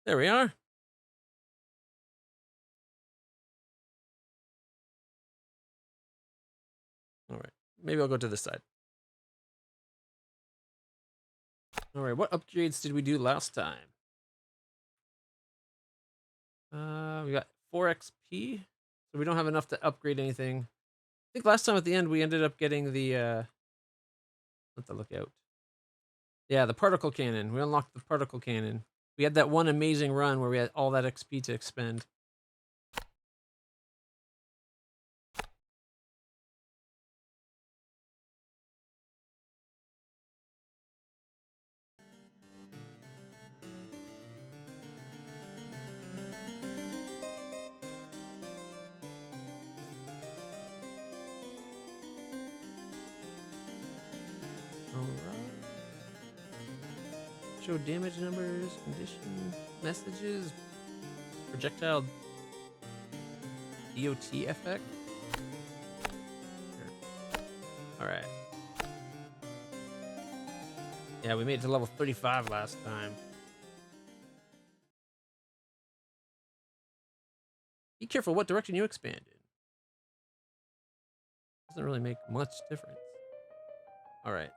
There we are. All right. Maybe I'll go to this side. All right. What upgrades did we do last time? We got 4 XP. So we don't have enough to upgrade anything. I think last time at the end we ended up getting the let the lookout. Yeah, the particle cannon. We unlocked the particle cannon. We had that one amazing run where we had all that XP to expend. Show damage numbers, condition, messages, projectile DOT effect. Sure. All right. Yeah, we made it to level 35 last time. Be careful what direction you expand in. Doesn't really make much difference. All right,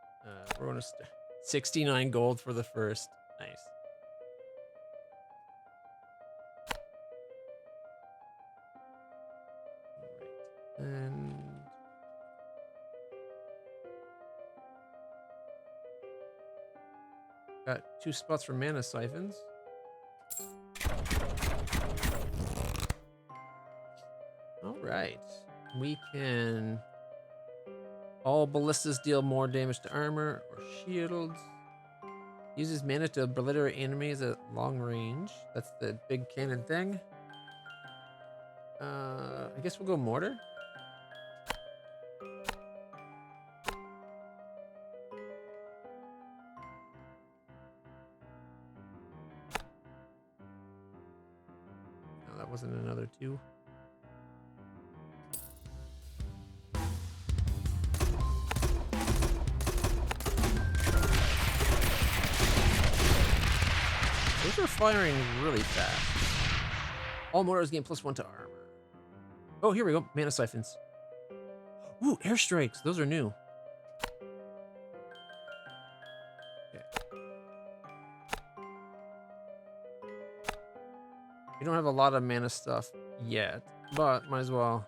we're gonna 69 gold for the first. Nice. All right. And got 2 spots for mana siphons. All right, we can. All ballistas deal more damage to armor or shields. Uses mana to obliterate enemies at long range. That's the big cannon thing. I guess we'll go mortar. No, that wasn't another 2. Those are firing really fast. All mortars gain +1 to armor. Oh, here we go. Mana siphons. Ooh, airstrikes. Those are new. Okay. We don't have a lot of mana stuff yet, but might as well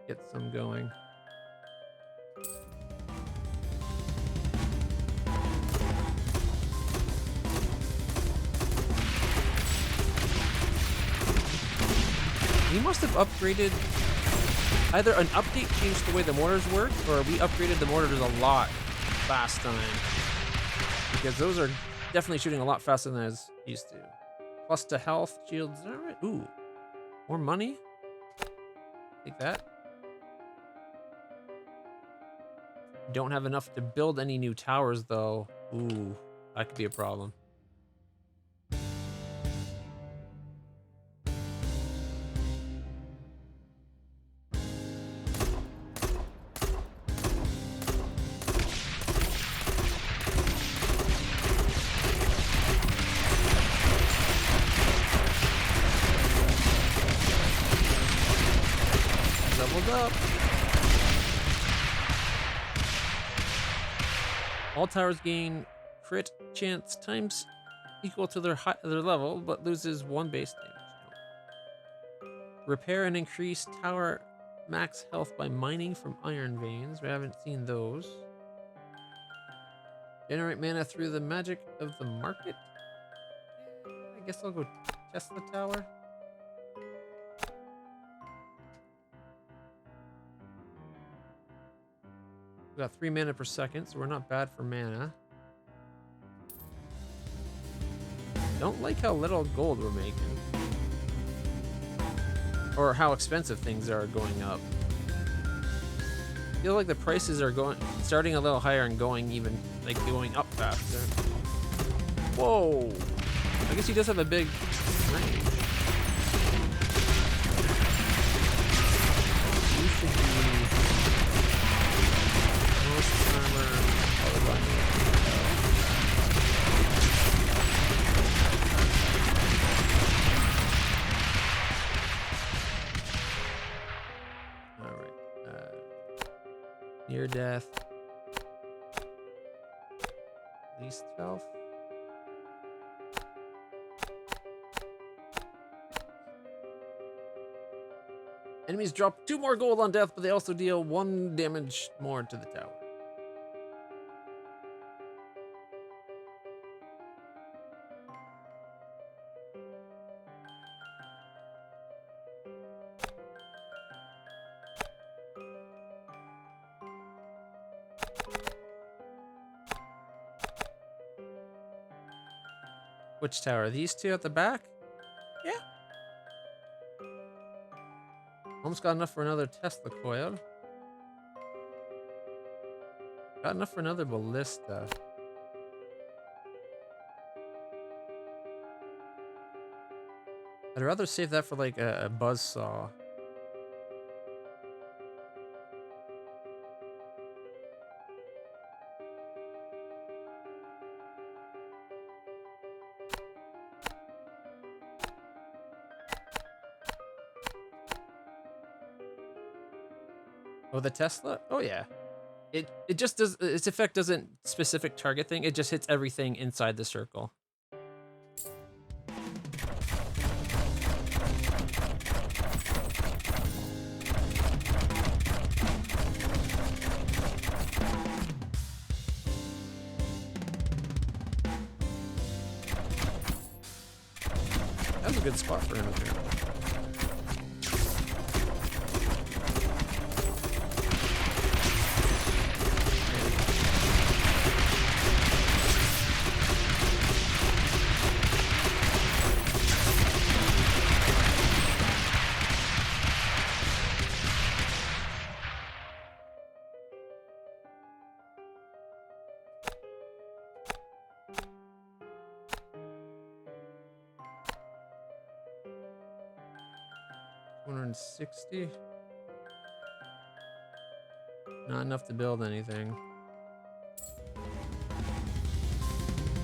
get some going. We must have upgraded. Either an update changed the way the mortars work, or we upgraded the mortars a lot last time. Because those are definitely shooting a lot faster than I was used to. Plus to health, shields. Alright. Ooh. More money? Take that. Don't have enough to build any new towers, though. Ooh. That could be a problem. Up. All towers gain crit chance times equal to their level, but loses 1 base damage. Repair and increase tower max health by mining from iron veins. We haven't seen those. Generate mana through the magic of the market. I guess I'll go test the tower. We got 3 mana per second, so we're not bad for mana. Don't like how little gold we're making. Or how expensive things are going up. I feel like the prices are starting a little higher and going up faster. Whoa! I guess he does have a big range. You should be most armor. Near death. Least health. Enemies drop 2 more gold on death, but they also deal 1 damage more to the tower. Which tower? These 2 at the back? Yeah. Almost got enough for another Tesla coil. Got enough for another ballista. I'd rather save that for like a buzzsaw. Oh, the Tesla? Oh yeah. It just does, its effect doesn't specific target thing, it just hits everything inside the circle. That was a good spot for him up here. $160. Not enough to build anything.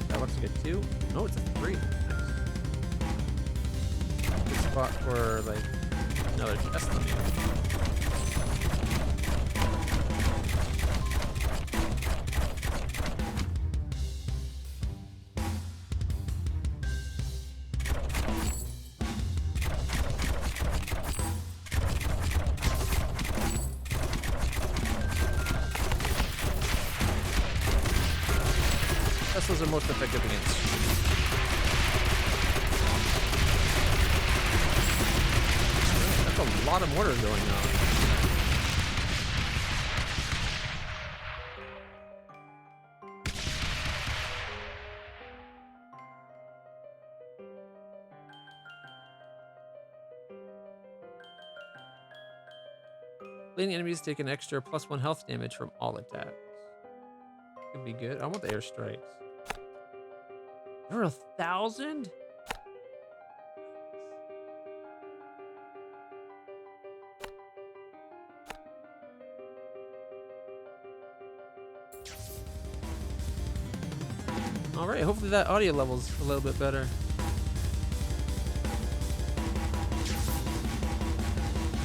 That looks like a 2. No, it's a 3. Good spot for like another Tesla maybe. Teslas are most effective against. That's a lot of mortar going on. Fleeing enemies take an extra +1 health damage from all attacks. Could be good. I want the airstrikes. They're 1,000? Alright, hopefully that audio level's a little bit better.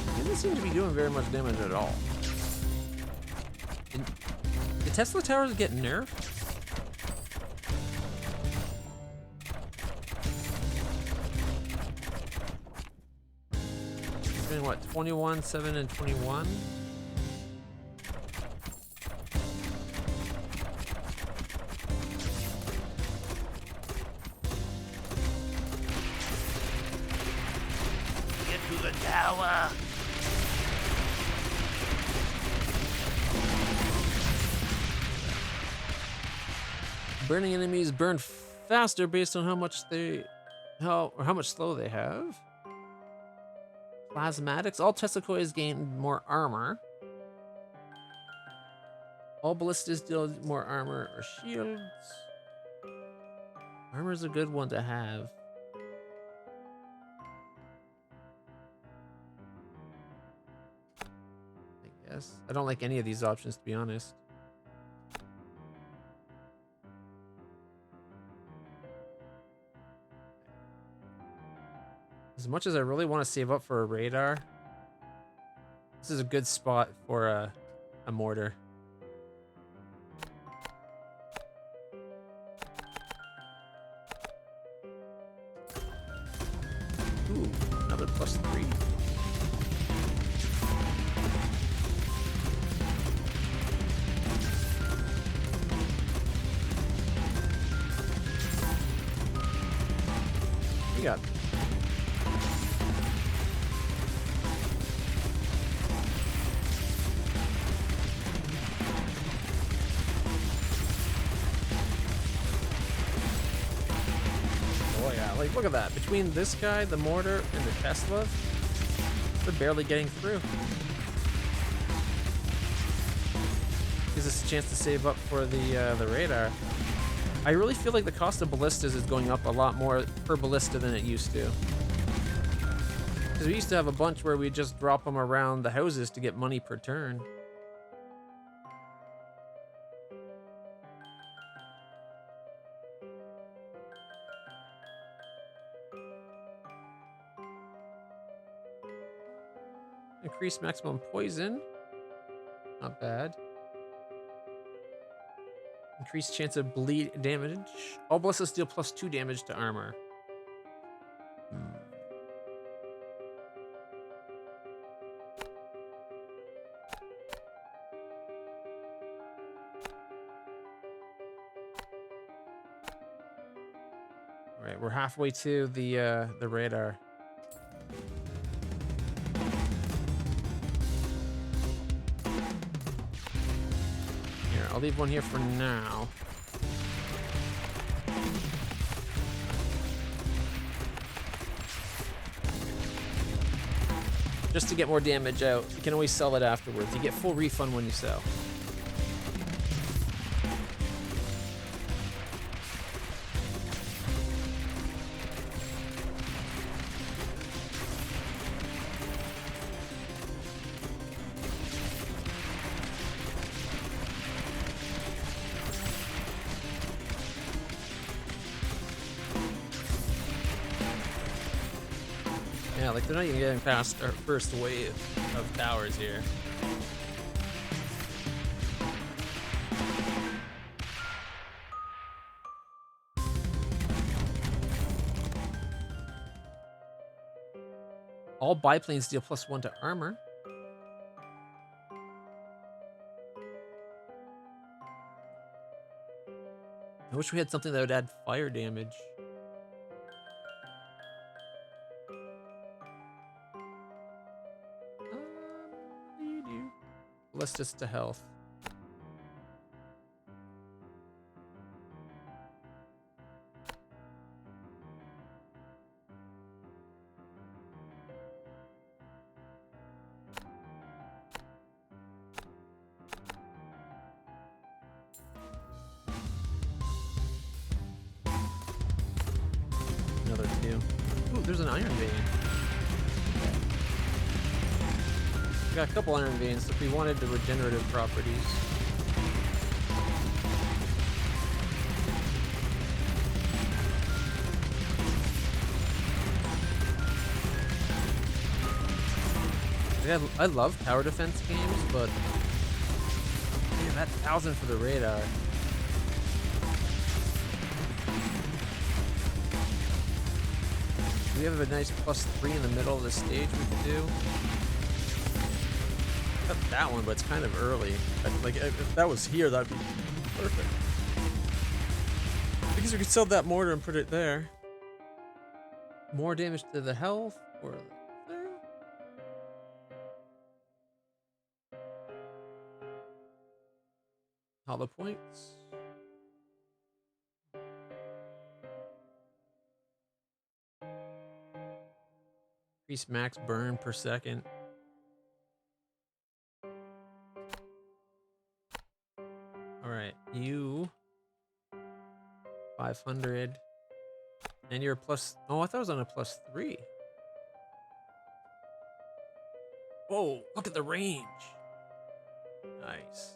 It doesn't seem to be doing very much damage at all. And the Tesla towers get nerfed? What, 21, 7, and 21? Get to the tower! Burning enemies burn faster based on how much slow they have. Plasmatics. All Tesla coils gain more armor. All ballistas deal more armor or shields. Armor is a good one to have. I guess. I don't like any of these options, to be honest. As much as I really want to save up for a radar, this is a good spot for a mortar. Ooh, another +3. We got. Oh yeah, like look at that. Between this guy, the mortar, and the Tesla, we're barely getting through. Gives us a chance to save up for the radar. I really feel like the cost of ballistas is going up a lot more per ballista than it used to. Because we used to have a bunch where we just drop them around the houses to get money per turn. Increase maximum poison. Not bad. Increased chance of bleed damage. All ballistas deal +2 damage to armor. All right, we're halfway to the radar. Here, I'll leave one here for now. Just to get more damage out. You can always sell it afterwards. You get full refund when you sell. Yeah, like they're not even getting past our first wave of towers here. All biplanes deal +1 to armor. I wish we had something that would add fire damage. You do. Ballistas to health. Another 2. Ooh, there's an iron vein. We got a couple iron veins if we wanted the regenerative properties. Yeah, I love tower defense games, but man, that 1,000 for the radar. Do we have a nice +3 in the middle of the stage we could do? Got that one, but it's kind of early. Like, if that was here, that'd be perfect. Because we could sell that mortar and put it there. More damage to the health, or there. Hollow points. Increase max burn per second. Alright, you 500. And you're plus. Oh, I thought it was on a +3. Whoa, look at the range. Nice.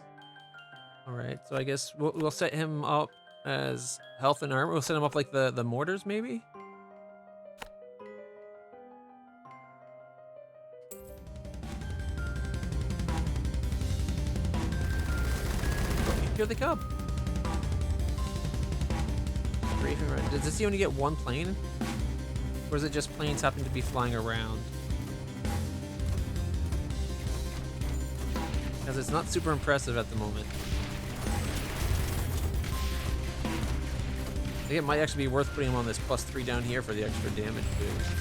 Alright, so I guess we'll set him up as health and armor. We'll set him up like the mortars, maybe? Here they come. Does this only get one plane? Or is it just planes happen to be flying around? Because it's not super impressive at the moment. I think it might actually be worth putting him on this +3 down here for the extra damage boost.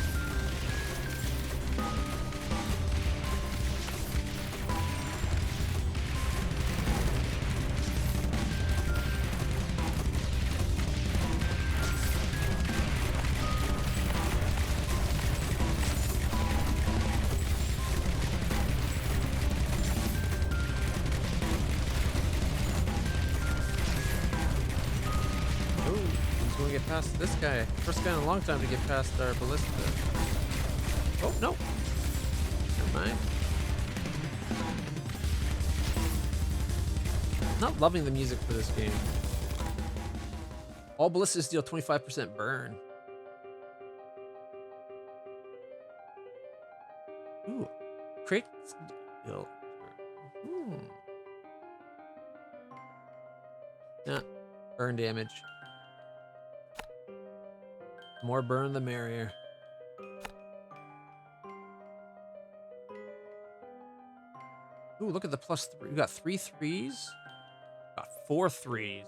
Past this guy. First guy in a long time to get past our ballista. Oh, no. Never mind. Not loving the music for this game. All ballistas deal 25% burn. Ooh. Crate deal. Yeah. Burn damage. More burn, the merrier. Ooh, look at the +3. We got 3 threes. Got 4 threes.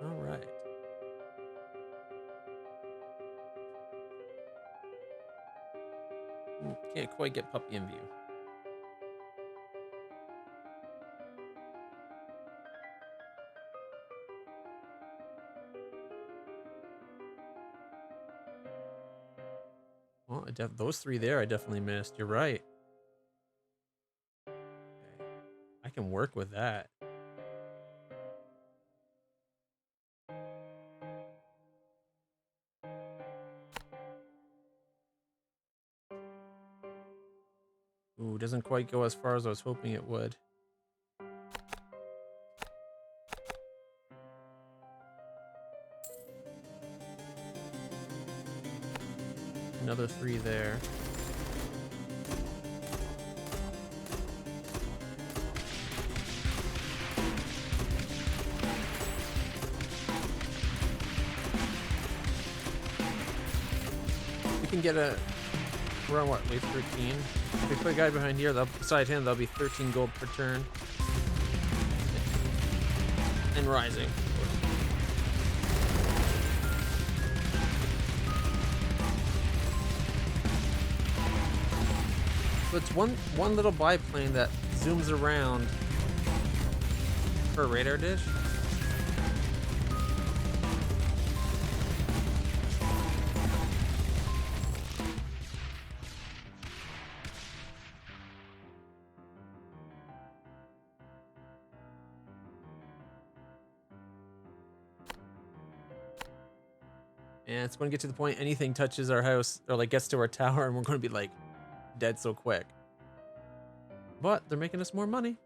All right. Can't quite get puppy in view. Well, those 3 there I definitely missed. You're right. Okay. I can work with that. Ooh, doesn't quite go as far as I was hoping it would. Another 3 there. We can get a... We're on what, wave 13? If we put a guy behind here, beside him, that'll be 13 gold per turn. And rising. So it's one little biplane that zooms around per radar dish. And it's going to get to the point anything touches our house or like gets to our tower and we're going to be like dead so quick. But they're making us more money.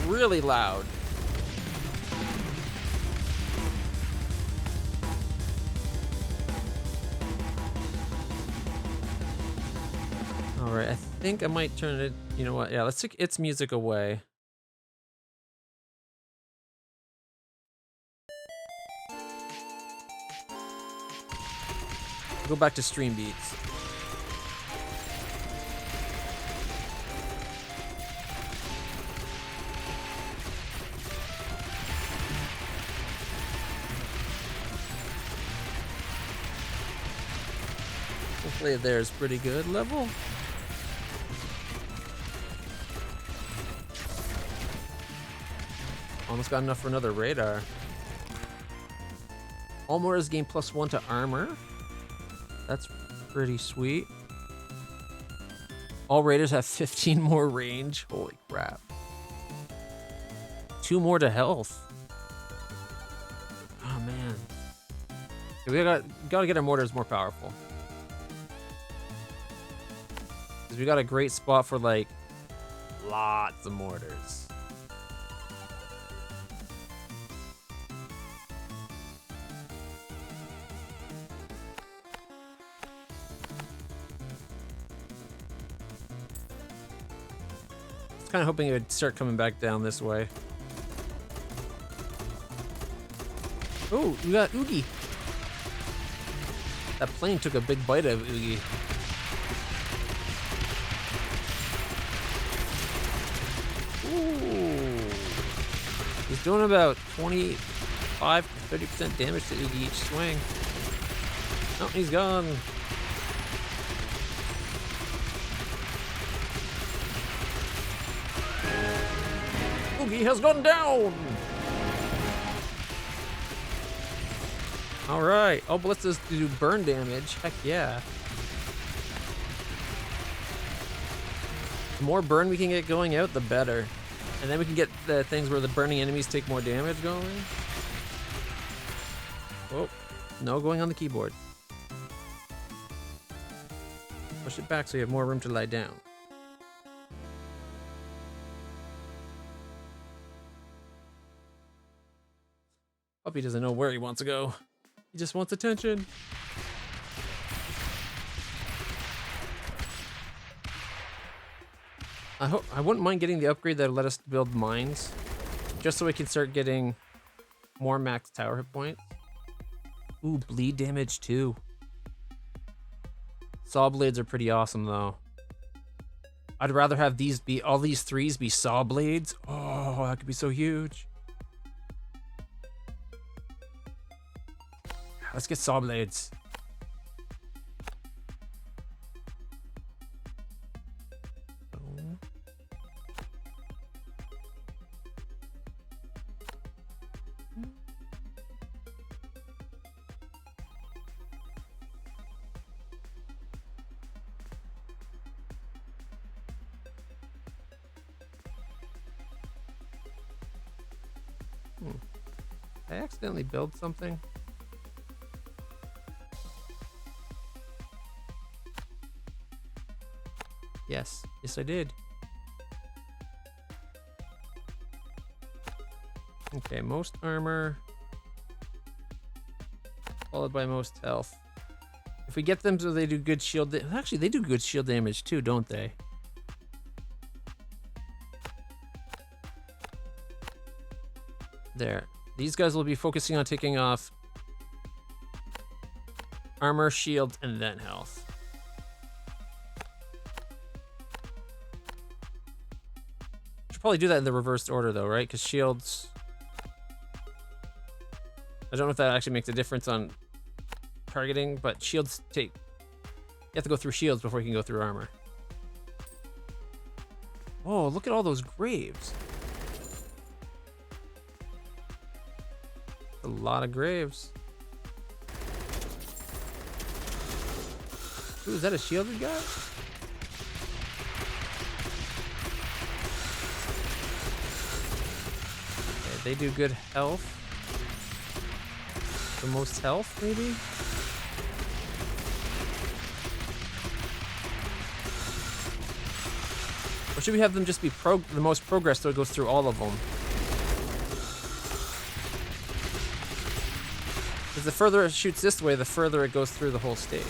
Really loud. All right, I think I might turn it. You know what? Yeah, let's take its music away. Go back to stream beats. Hopefully there's pretty good level. Almost got enough for another radar. All mortars gain +1 to armor. That's pretty sweet. All raiders have 15 more range. Holy crap. 2 more to health. Oh man. We gotta get our mortars more powerful. Because we got a great spot for like lots of mortars. Kind of hoping it would start coming back down this way. Oh, we got Oogie. That plane took a big bite of Oogie. Ooh. He's doing about 25 to 30% damage to Oogie each swing. Oh, he's gone. Oogie has gone down. All right. Oh, ballistas do burn damage. Heck yeah. The more burn we can get going out, the better. And then we can get the things where the burning enemies take more damage going. Oh, no going on the keyboard. Push it back so you have more room to lie down. Puppy doesn't know where he wants to go. He just wants attention. I wouldn't mind getting the upgrade that'll let us build mines, just so we can start getting more max tower hit points. Ooh, bleed damage too. Saw blades are pretty awesome though. I'd rather have these be all these threes be saw blades. Oh, that could be so huge. Let's get saw blades. I accidentally built something. Yes, I did. Okay, most armor, followed by most health. If we get them so they do good shield, actually they do good shield damage too, don't they? There. These guys will be focusing on taking off armor, shield, and then health. Should probably do that in the reversed order though, right? Because shields... I don't know if that actually makes a difference on targeting, but shields take... You have to go through shields before you can go through armor. Oh, look at all those graves. A lot of graves. Ooh, is that a shielded guy? Okay, they do good health. The most health, maybe? Or should we have them just be the most progress so it goes through all of them? Because the further it shoots this way, the further it goes through the whole stage.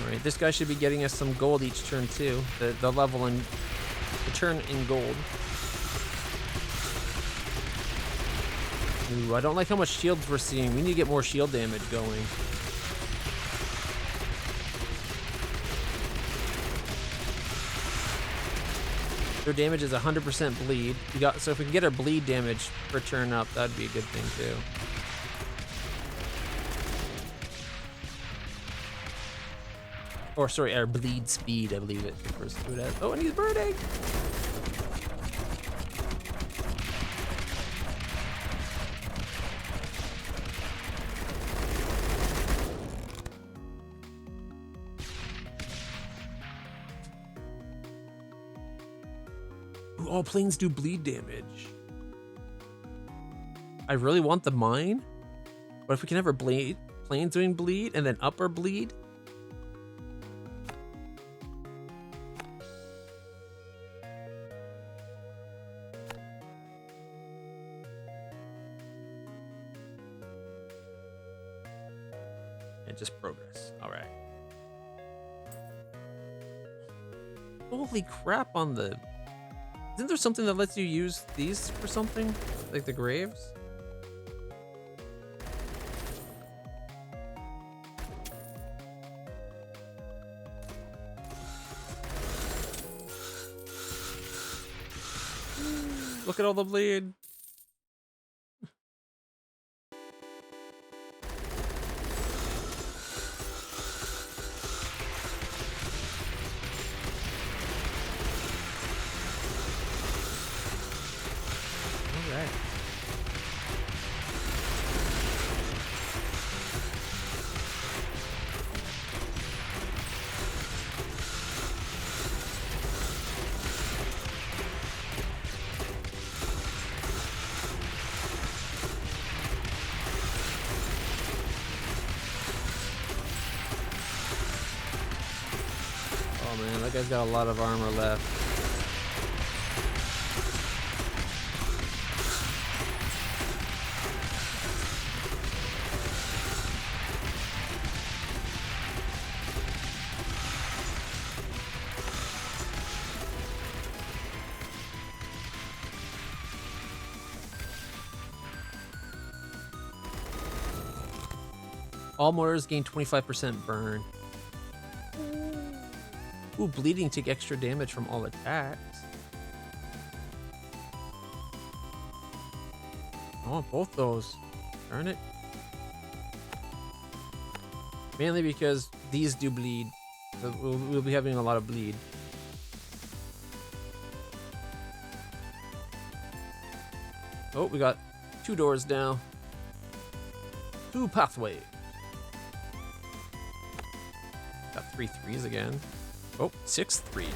Alright, this guy should be getting us some gold each turn too. The level and the turn in gold. Ooh, I don't like how much shields we're seeing. We need to get more shield damage going. Their damage is 100% bleed. So if we can get our bleed damage per turn up, that'd be a good thing too. Or sorry, our bleed speed, I believe it refers to it as. Oh, and he's burning! Ooh, all planes do bleed damage. I really want the mine, but if we can have our planes doing bleed and then upper bleed. And just progress. All right. Holy crap on the... Isn't there something that lets you use these for something? Like the graves? Look at all the bleed. Alright. Oh man, that guy's got a lot of armor left. All mortars gain 25% burn. Ooh, bleeding take extra damage from all attacks. I want both those. Darn it. Mainly because these do bleed. So we'll be having a lot of bleed. Oh, we got 2 doors now. 2 pathways. Got 3 threes again. Oh, 6 threes.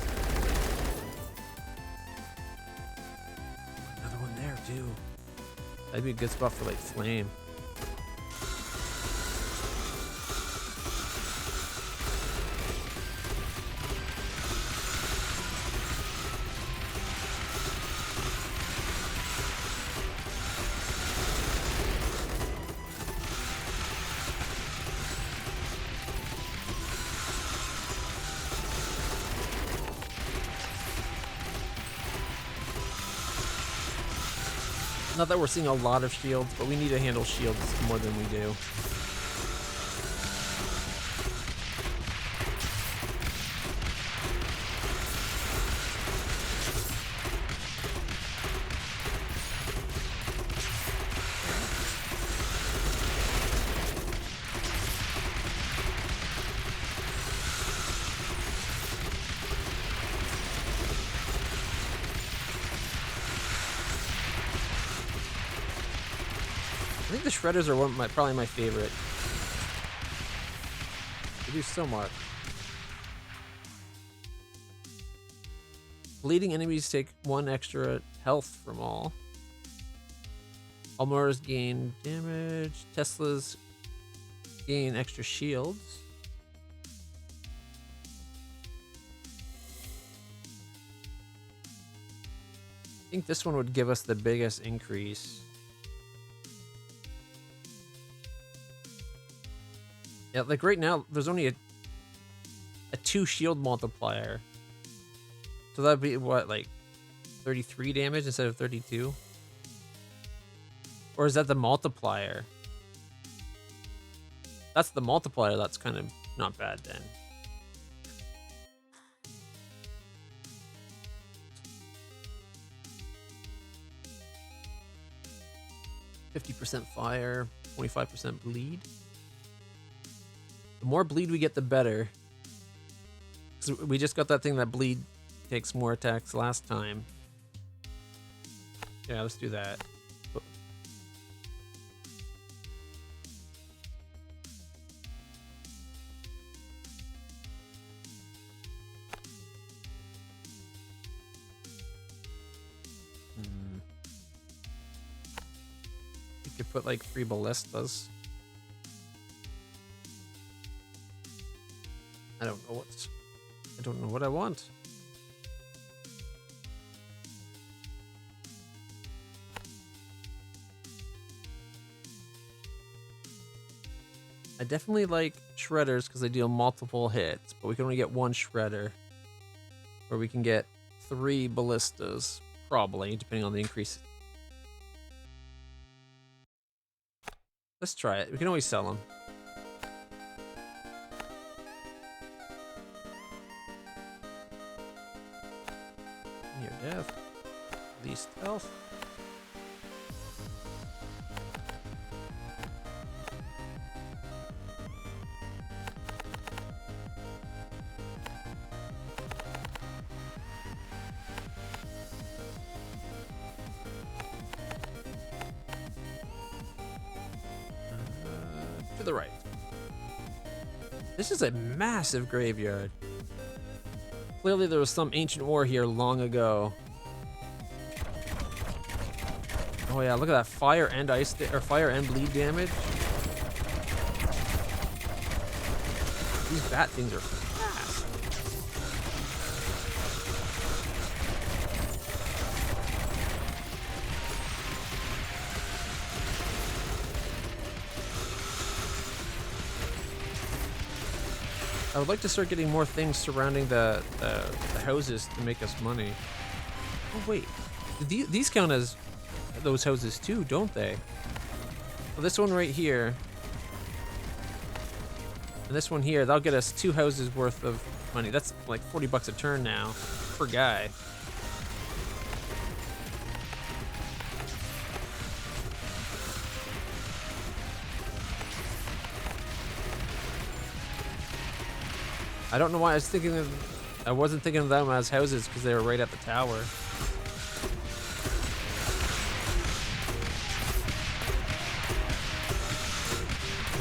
Another one there too. That'd be a good spot for like flame. Not that we're seeing a lot of shields, but we need to handle shields more than we do. I think the shredders are probably my favorite. They do so much. Bleeding enemies take 1 extra health from all. All mortars gain damage. Teslas gain extra shields. I think this one would give us the biggest increase. Yeah, like right now, there's only a 2 shield multiplier. So that'd be what, like 33 damage instead of 32? Or is that the multiplier? That's the multiplier, that's kind of not bad then. %50 fire, 25% bleed. The more bleed we get, the better. 'Cause we just got that thing that bleed takes more attacks last time. Yeah, let's do that. You could put like 3 ballistas. I don't know what I want. I definitely like shredders because they deal multiple hits, but we can only get 1 shredder. Or we can get 3 ballistas, probably, depending on the increase. Let's try it. We can always sell them. Near death. Least health. To the right. This is a massive graveyard. Clearly there was some ancient war here long ago. Oh yeah, look at that fire and ice or fire and bleed damage. These bat things are fast. I would like to start getting more things surrounding the houses to make us money. Oh wait, these count as those houses too, don't they? Well, this one right here and this one here, that'll get us 2 houses worth of money. That's like 40 bucks a turn now per guy. I don't know why I wasn't thinking of them as houses because they were right at the tower.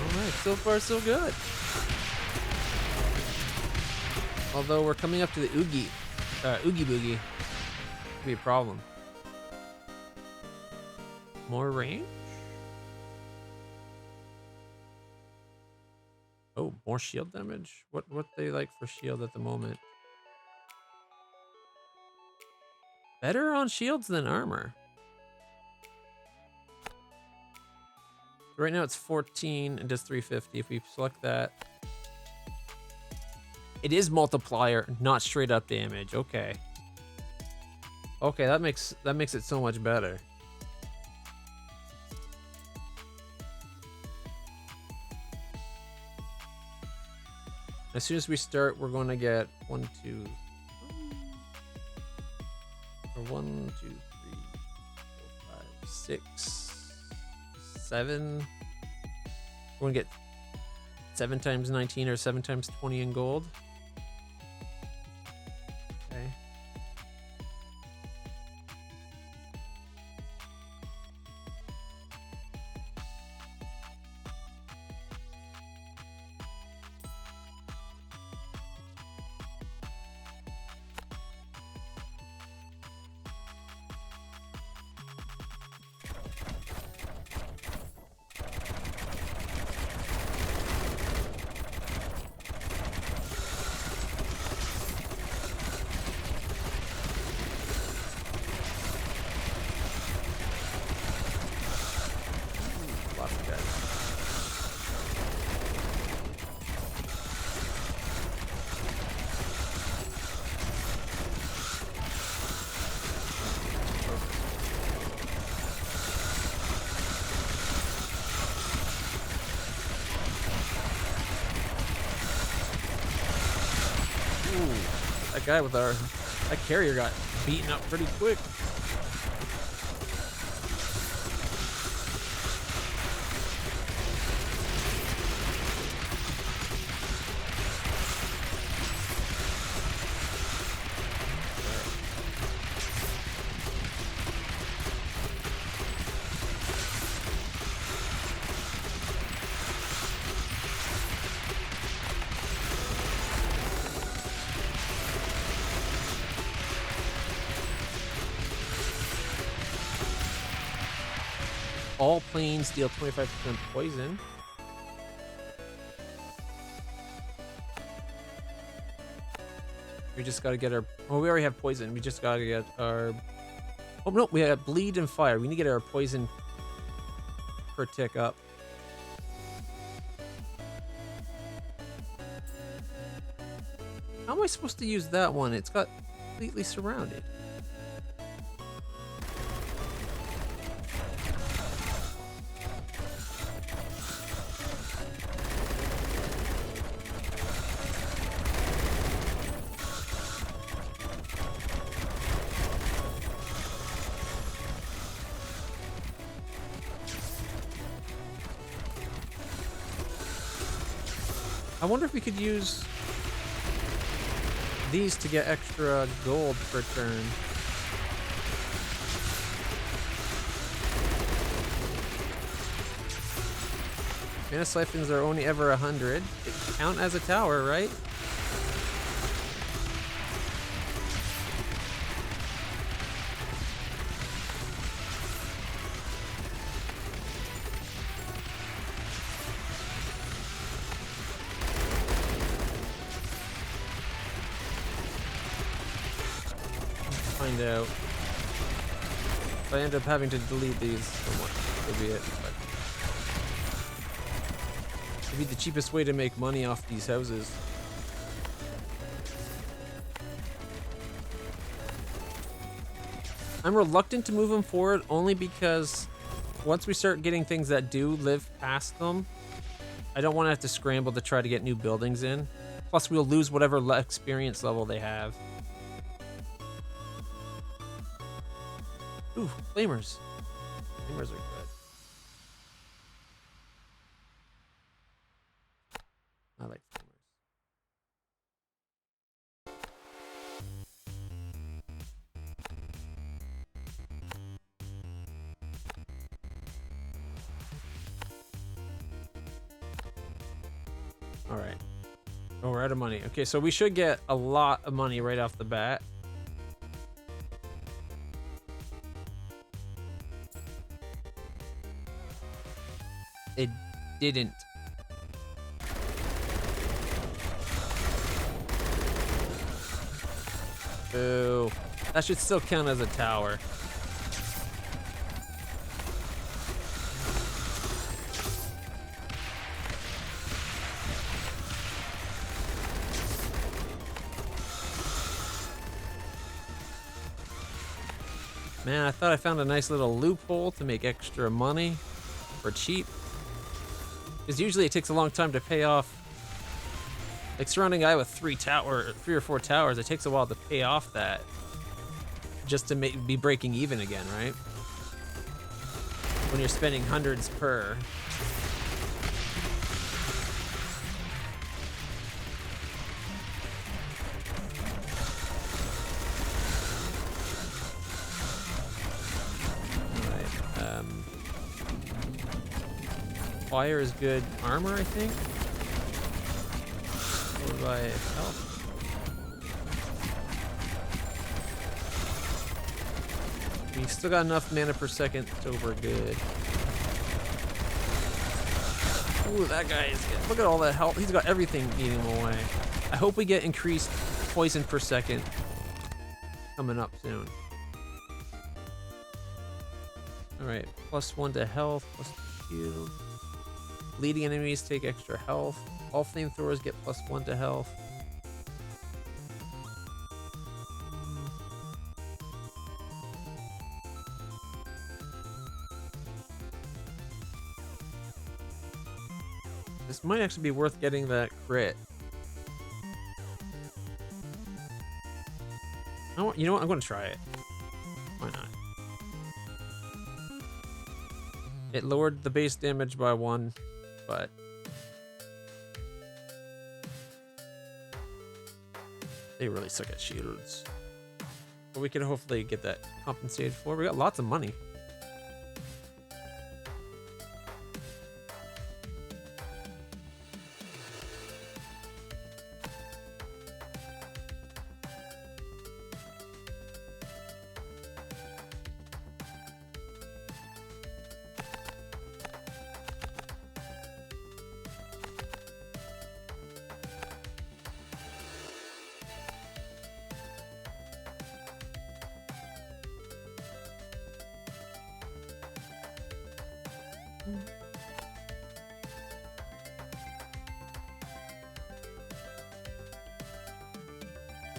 Alright, so far so good. Although we're coming up to the Oogie Boogie. Could be a problem. More range? Oh, more shield damage? What they like for shield at the moment? Better on shields than armor. Right now it's 14 and does 350. If we select that. It is multiplier, not straight up damage. Okay. Okay, that makes it so much better. As soon as we start, we're going to get 1, 2, 1, 2, 3, 4, 5, 6, 7. We're going to get 7 times 19 or 7 times 20 in gold. Okay. That guy with that carrier got beaten up pretty quick. all planes deal 25% poison. We just gotta get our... Oh, we already have poison. We just gotta get our... Oh, no, we have bleed and fire. We need to get our poison per tick up. How am I supposed to use that one? It's got completely surrounded. I wonder if we could use these to get extra gold per turn. Mana siphons are only ever 100. They count as a tower, right? Find out. If I end up having to delete these, that'll be it. But it'd be the cheapest way to make money off these houses. I'm reluctant to move them forward only because once we start getting things that do live past them, I don't want to have to scramble to try to get new buildings in. Plus, we'll lose whatever experience level they have. Ooh, flamers. Flamers are good. I like flamers. All right. Oh, we're out of money. Okay, so we should get a lot of money right off the bat. It didn't. Boo. That should still count as a tower. Man, I thought I found a nice little loophole to make extra money for cheap. Because usually it takes a long time to pay off. Like surrounding a guy with 3 or 4 towers, it takes a while to pay off that. Just to be breaking even again, right? When you're spending hundreds per. Fire is good armor, I think. Followed by health. We still got enough mana per second, so we're good. Ooh, that guy is good. Look at all that health. He's got everything eating him away. I hope we get increased poison per second coming up soon. Alright, +1 to health, +2 shield. Leading enemies take extra health. All flamethrowers get +1 to health. This might actually be worth getting that crit. You know what? I'm going to try it. Why not? It lowered the base damage by 1. But they really suck at shields. But we can hopefully get that compensated for. We got lots of money.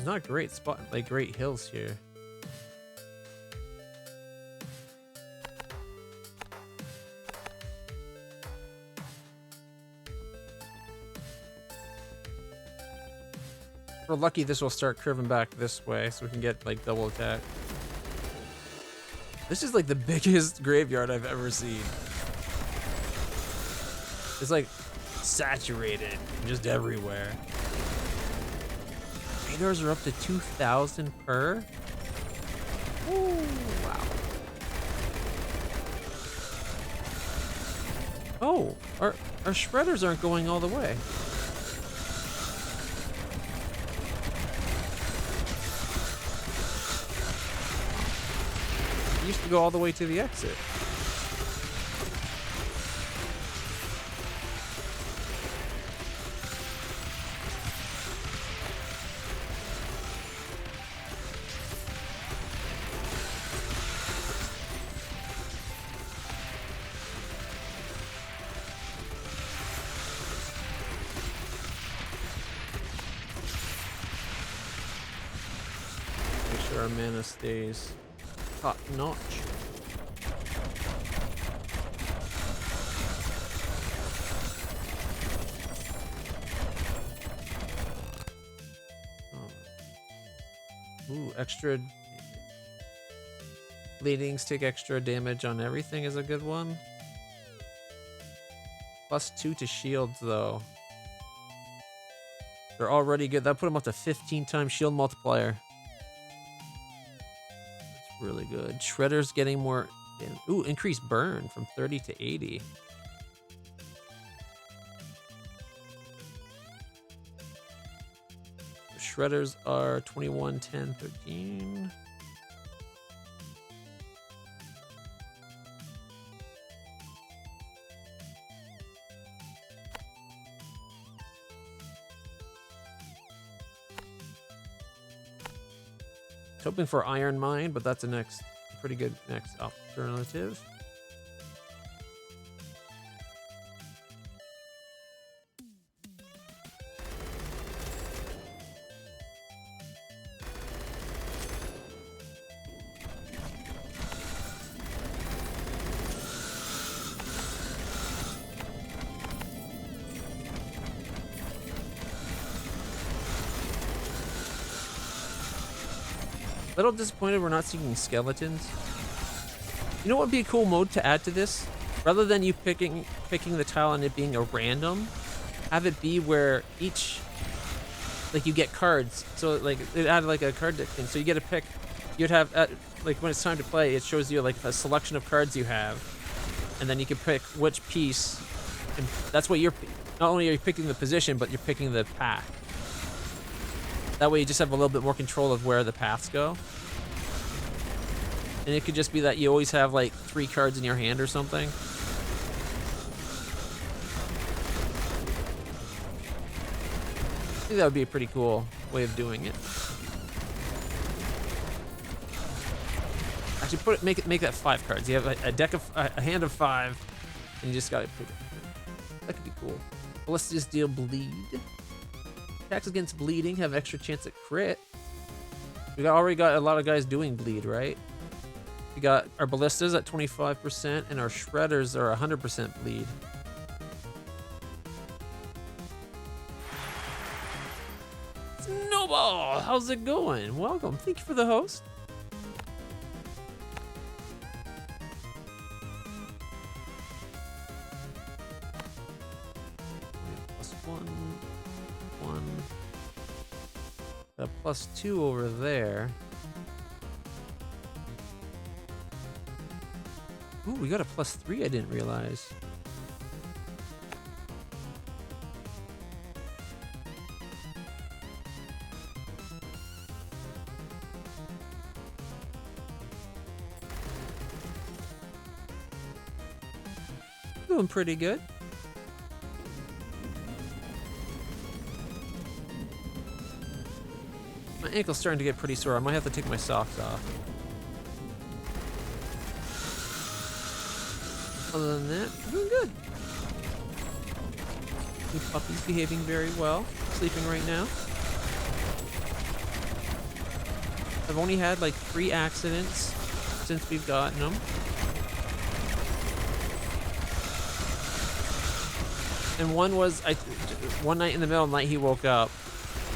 not great spot, like great hills here. If we're lucky, this will start curving back this way so we can get like double attack. This is like the biggest graveyard I've ever seen. It's like saturated, just everywhere. Radars are up to 2,000 per. Ooh, wow. Oh, our shredders aren't going all the way. It used to go all the way to the exit. Make sure our mana stays top notch. Ooh, extra bleedings take extra damage on everything is a good one. +2 to shields though. They're already good. That put them up to 15 times shield multiplier. That's really good. Shredder's getting more. Ooh, increased burn from 30 to 80. Shredders are 21, 10, 13. Hoping for Iron Mine, but that's a pretty good next alternative. A little disappointed we're not seeing skeletons. You know what would be a cool mode to add to this? Rather than you picking the tile and it being a random, have it be where each, like you get cards. So like it added like a card deck thing. So you get to pick, you'd have, like when it's time to play, it shows you like a selection of cards you have. And then you can pick which piece, and that's what you're, not only are you picking the position, but you're picking the path. That way you just have a little bit more control of where the paths go. And it could just be that you always have like 3 cards in your hand or something. I think that would be a pretty cool way of doing it. Actually, make that 5 cards. You have a hand of 5, and you just gotta put it. That could be cool. Well, let's just deal bleed. Attacks against bleeding have extra chance at crit. We already got a lot of guys doing bleed, right? We got our ballistas at 25%, and our shredders are 100% bleed. Snowball, how's it going? Welcome. Thank you for the host. A +2 over there. Ooh, we got a +3 I didn't realize. Doing pretty good. My ankle's starting to get pretty sore. I might have to take my socks off. Other than that, we're doing good. The puppy's behaving very well. Sleeping right now. I've only had like 3 accidents since we've gotten them. And one was one night in the middle of the night he woke up.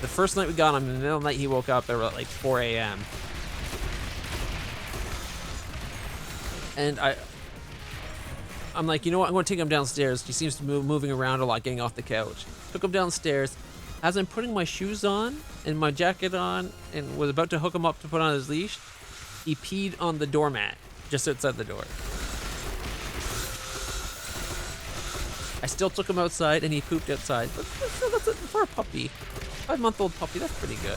The first night we got him, in the middle of the night he woke up at like 4 a.m. And I'm like, you know what? I'm going to take him downstairs. He seems to be moving around a lot, getting off the couch. Took him downstairs. As I'm putting my shoes on and my jacket on and was about to hook him up to put on his leash, he peed on the doormat just outside the door. I still took him outside and he pooped outside. But for a puppy, 5-month-old puppy, that's pretty good.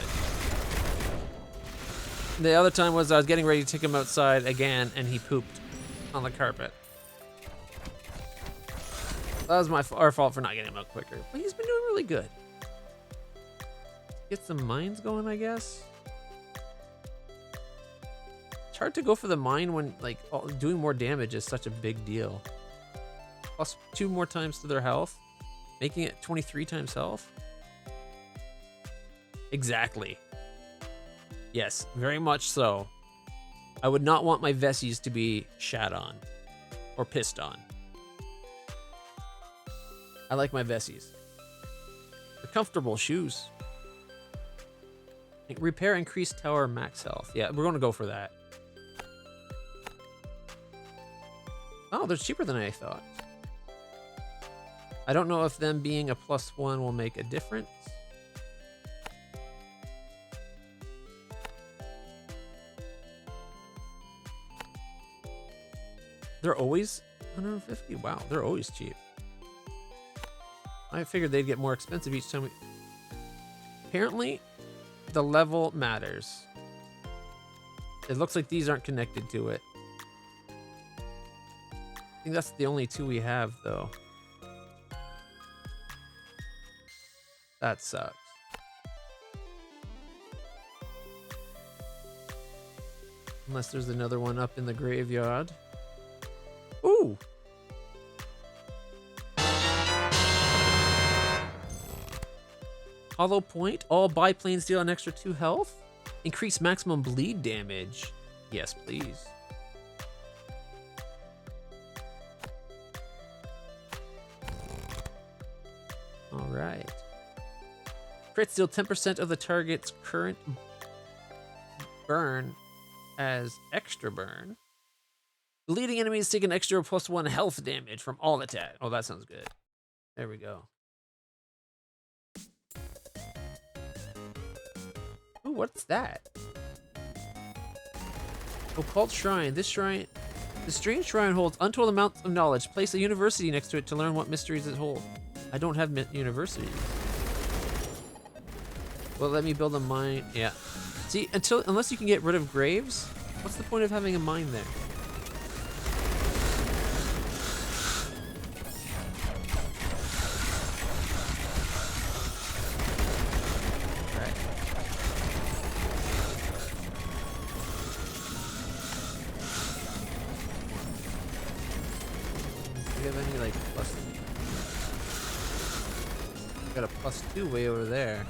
The other time was I was getting ready to take him outside again and he pooped on the carpet. That was our fault for not getting him out quicker. But he's been doing really good. Get some mines going, I guess. It's hard to go for the mine when like doing more damage is such a big deal. Plus 2 more times to their health, making it 23 times health. Exactly. Yes, very much so. I would not want my Vessies to be shat on or pissed on. I like my Vessies. They're comfortable shoes. Repair increased tower max health. Yeah, we're going to go for that. Oh, they're cheaper than I thought. I don't know if them being a +1 will make a difference. They're always 150? Wow, they're always cheap. I figured they'd get more expensive each time we... Apparently, the level matters. It looks like these aren't connected to it. I think that's the only 2 we have, though. That sucks. Unless there's another one up in the graveyard. Ooh! Hollow Point. All biplanes deal an extra 2 health. Increase maximum bleed damage. Yes, please. All right. Crits deal 10% of the target's current burn as extra burn. The leading enemies take an extra +1 health damage from all attack. Oh, that sounds good. There we go. Ooh, what's that? Occult Shrine. This strange shrine holds untold amounts of knowledge. Place a university next to it to learn what mysteries it holds. I don't have universities. Well, let me build a mine. Yeah. See, unless you can get rid of graves, what's the point of having a mine there? Right. Do you have any like plus? Got a +2 way over there.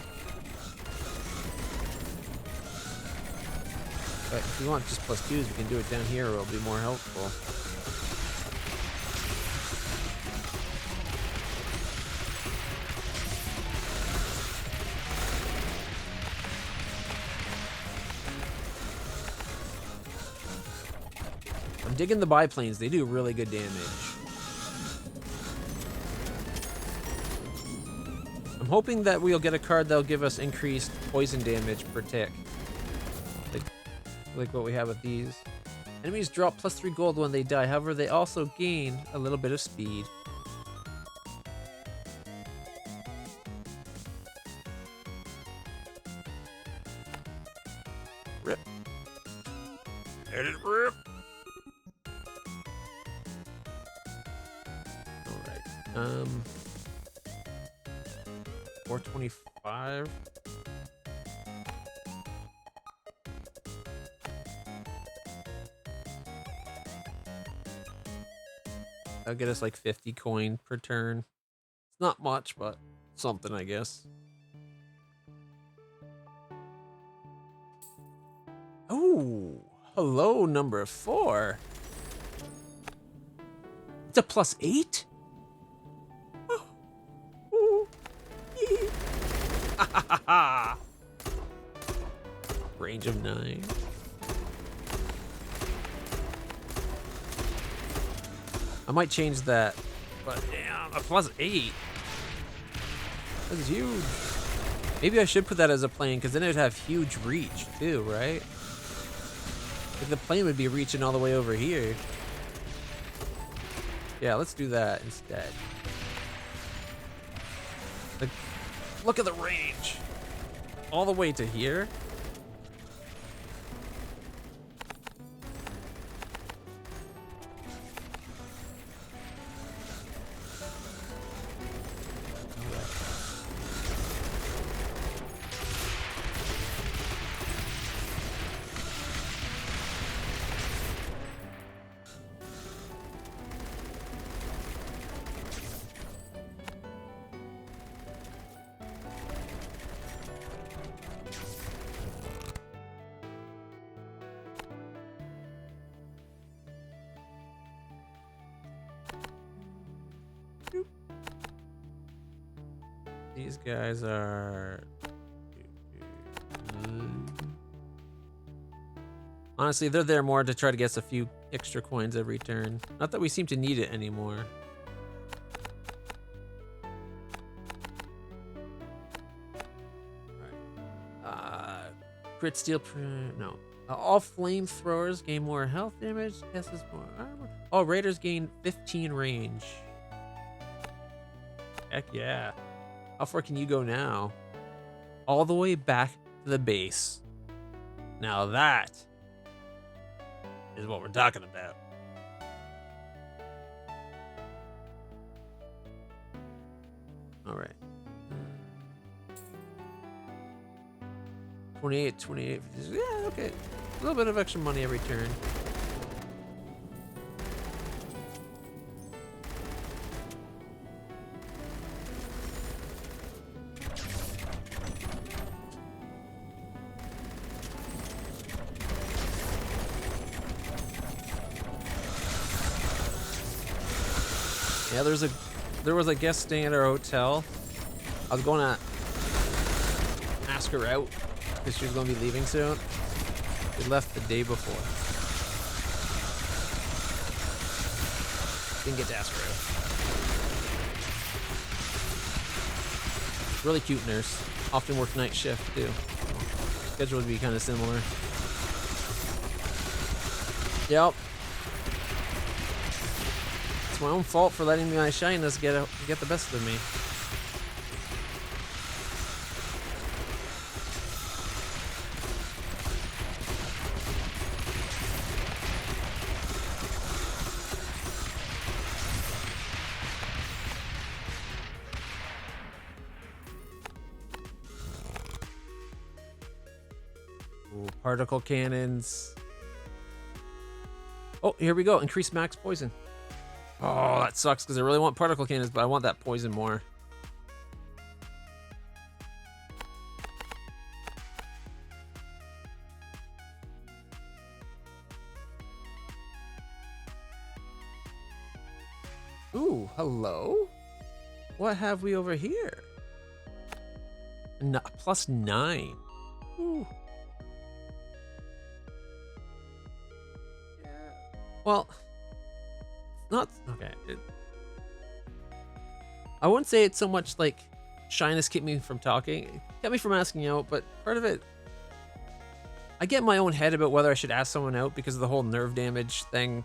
But if you want just +2s, we can do it down here, it'll be more helpful. I'm digging the biplanes, they do really good damage. I'm hoping that we'll get a card that'll give us increased poison damage per tick. Like what we have with these. Enemies drop +3 gold when they die, however they also gain a little bit of speed. Rip. Let it rip. Alright. 425. That'll get us like 50 coin per turn. It's not much, but something, I guess. Ooh, hello, number 4. It's a +8? Oh, ooh, ee. Range of 9. I might change that, but damn, a +8. That's huge. Maybe I should put that as a plane, because then it'd have huge reach too, right? Like the plane would be reaching all the way over here. Yeah, let's do that instead. Like, look at the range. All the way to here. These guys are... Honestly, they're there more to try to get us a few extra coins every turn. Not that we seem to need it anymore. Alright. Crit steal... No. All flamethrowers gain more health damage. Guesses more armor. All raiders gain 15 range. Heck yeah. How far can you go now? All the way back to the base. Now that is what we're talking about. All right. 28, 28. Yeah, okay. A little bit of extra money every turn. Yeah, there was a guest staying at our hotel. I was going to ask her out because she was going to be leaving soon. She left the day before. Didn't get to ask her out. Really cute nurse. Often worked night shift too. Schedule would be kind of similar. Yep. It's my own fault for letting my shyness get the best of me. Ooh, particle cannons. Oh, here we go. Increase max poison. Oh, that sucks because I really want particle cannons, but I want that poison more. Ooh, hello? What have we over here? +9. Ooh. Yeah. Well... Not okay. I wouldn't say it's so much like shyness kept me from talking. It kept me from asking out, but part of it, I get in my own head about whether I should ask someone out because of the whole nerve damage thing.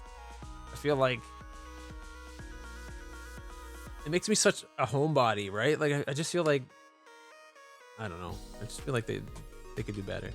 I feel like it makes me such a homebody, right? Like I just feel like I don't know. I just feel like they could do better.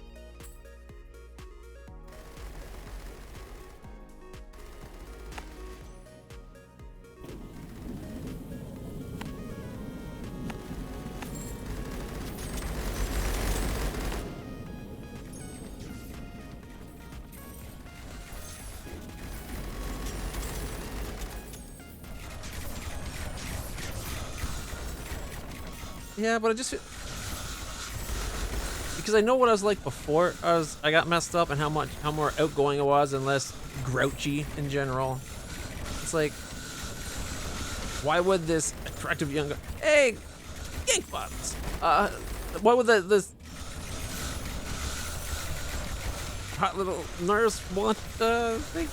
Yeah, but I just feel because I know what I was like before I got messed up and how more outgoing I was and less grouchy in general. It's like, why would this attractive young guy, hey, yank bots, why would this hot little nurse want thing?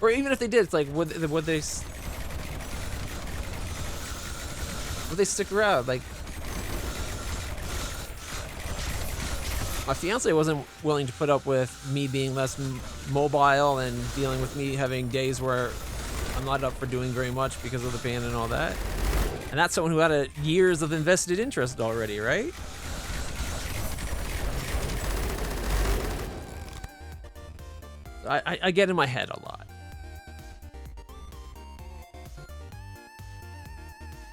Or even if they did, it's like, would they stick around? Like, my fiance wasn't willing to put up with me being less mobile and dealing with me having days where I'm not up for doing very much because of the pain and all that. And that's someone who had years of invested interest already, right? I get in my head a lot.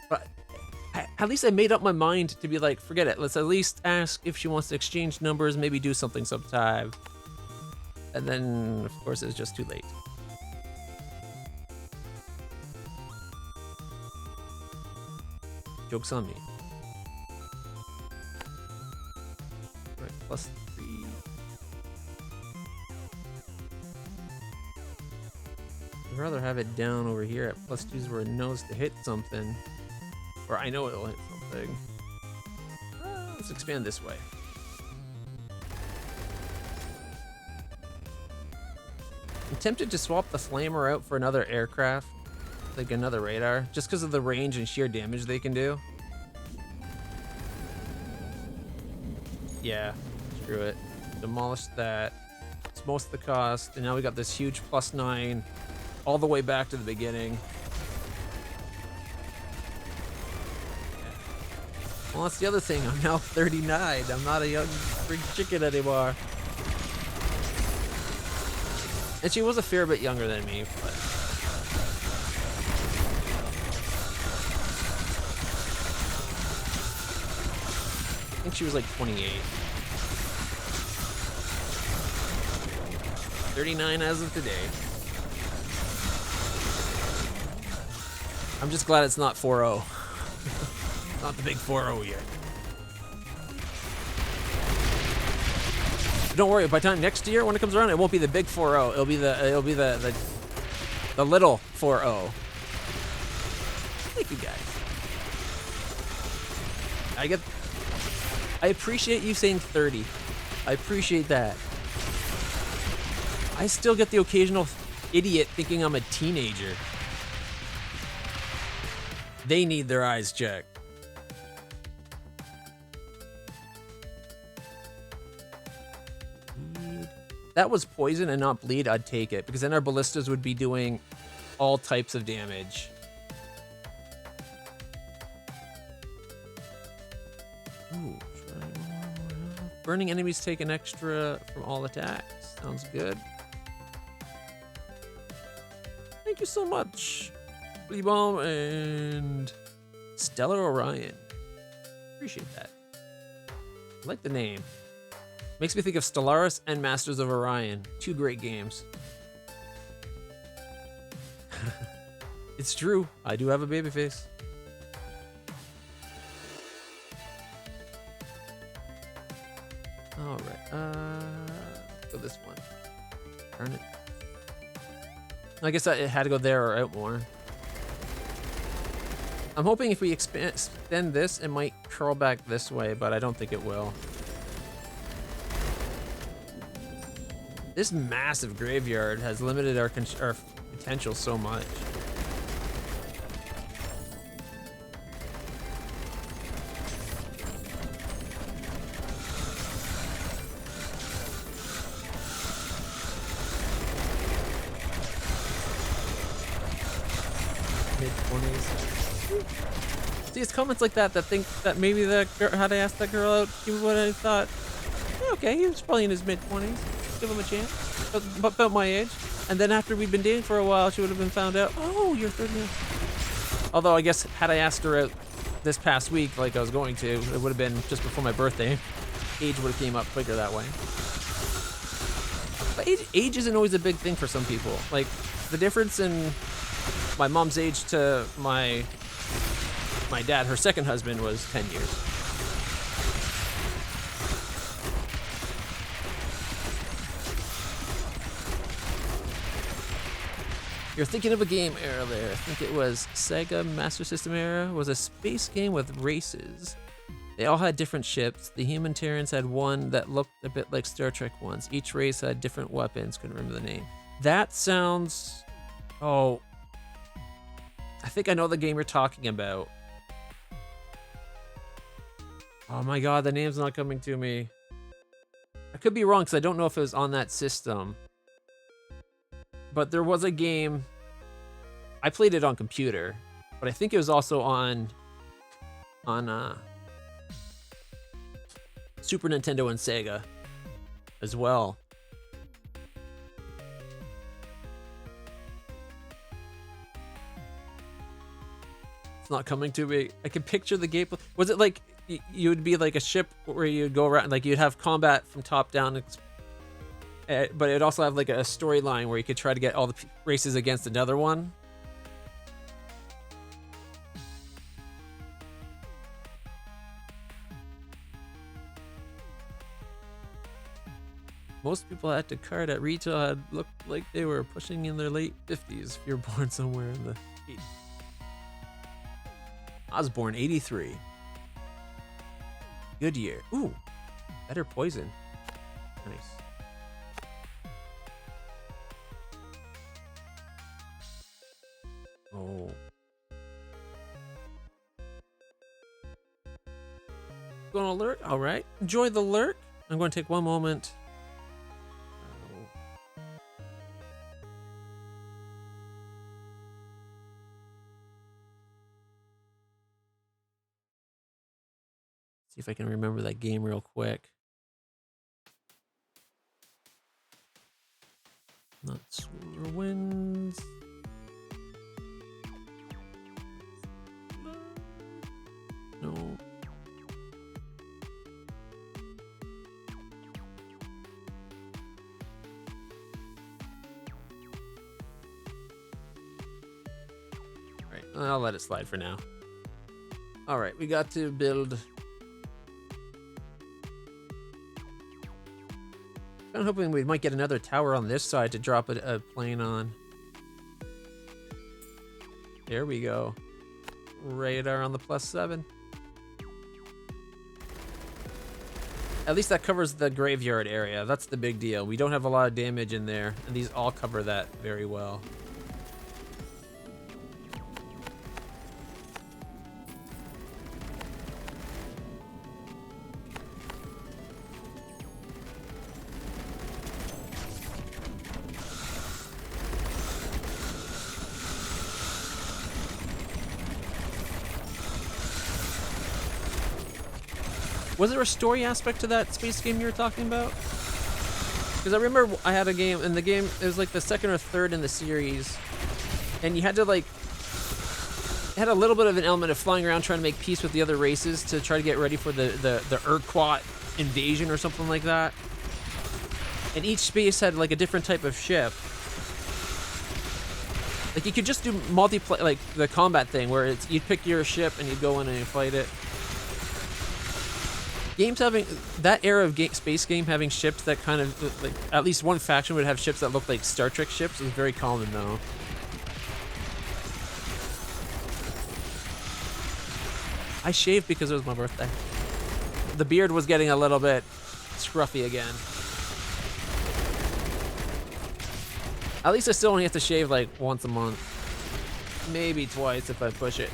But at least I made up my mind to be like, forget it. Let's at least ask if she wants to exchange numbers, maybe do something sometime. And then, of course, it's just too late. Joke's on me. Right, +3. I'd rather have it down over here at +2s where it knows to hit something. Or I know it'll hit something. Let's expand this way. I'm tempted to swap the Flamer out for another aircraft. Like another radar. Just because of the range and sheer damage they can do. Yeah, screw it. Demolish that. It's most of the cost. And now we got this huge +9 all the way back to the beginning. Well, that's the other thing. I'm now 39. I'm not a young freak chicken anymore. And she was a fair bit younger than me, but... I think she was like 28. 39 as of today. I'm just glad it's not 4-0. Not the big 4-0 yet. Don't worry, by the time next year when it comes around, it won't be the big 4-0. It'll be the little 4-0. Thank you guys. I appreciate you saying 30. I appreciate that. I still get the occasional idiot thinking I'm a teenager. They need their eyes checked. That was poison and not bleed, I'd take it, because then our ballistas would be doing all types of damage. Ooh, burning enemies take an extra from all attacks. Sounds good. Thank you so much, Flea Bomb and Stellar Orion. Appreciate that. I like the name. Makes me think of Stellaris and Masters of Orion. Two great games. It's true. I do have a baby face. All right. Go this one. Turn it. I guess it had to go there or out more. I'm hoping if we extend this, it might curl back this way, but I don't think it will. This massive graveyard has limited our potential so much. See, it's comments like that think that maybe the girl, had I asked that girl out, she would have thought, yeah, okay, he was probably in his mid-20s. Give him a chance. About my age. And then after we'd been dating for a while, she would have been found out, oh, you're 30. Although I guess had I asked her out this past week, like I was going to, it would have been just before my birthday. Age would have came up quicker that way. But age isn't always a big thing for some people. Like, the difference in my mom's age to my dad, her second husband, was 10 years. You're thinking of a game era there. I think it was Sega Master System era. It was a space game with races. They all had different ships. The Human Terrans had one that looked a bit like Star Trek ones. Each race had different weapons. Couldn't remember the name. That sounds... Oh. I think I know the game you're talking about. Oh my god, the name's not coming to me. I could be wrong because I don't know if it was on that system. But there was a game... I played it on computer. But I think it was also on Super Nintendo and Sega as well. It's not coming to me. I can picture the gameplay. Was it like you would be like a ship where you'd go around, like you'd have combat from top down, but it'd also have like a storyline where you could try to get all the races against another one? Most people at the card at retail had looked like they were pushing in their late 50s if you're born somewhere in the 80s. I was born 83. Good year. Ooh, better poison. Nice. Oh. Going to lurk? All right. Enjoy the lurk. I'm going to take one moment. See if I can remember that game real quick. Not Solar Winds. No. Alright, I'll let it slide for now. Alright, we got to build... I'm hoping we might get another tower on this side to drop a plane on. There we go. Radar on the +7. At least that covers the graveyard area. That's the big deal. We don't have a lot of damage in there, and these all cover that very well. Was there a story aspect to that space game you were talking about? Because I remember I had a game, and the game, it was like the second or third in the series, and you had to like, it had a little bit of an element of flying around trying to make peace with the other races to try to get ready for the Urquat invasion or something like that. And each space had like a different type of ship. Like you could just do multiplayer, like the combat thing, where it's you'd pick your ship and you'd go in and you fight it. Games having that era of space game having ships that kind of like at least one faction would have ships that looked like Star Trek ships was very common though. I shaved because it was my birthday. The beard was getting a little bit scruffy again. At least I still only have to shave like once a month. Maybe twice if I push it.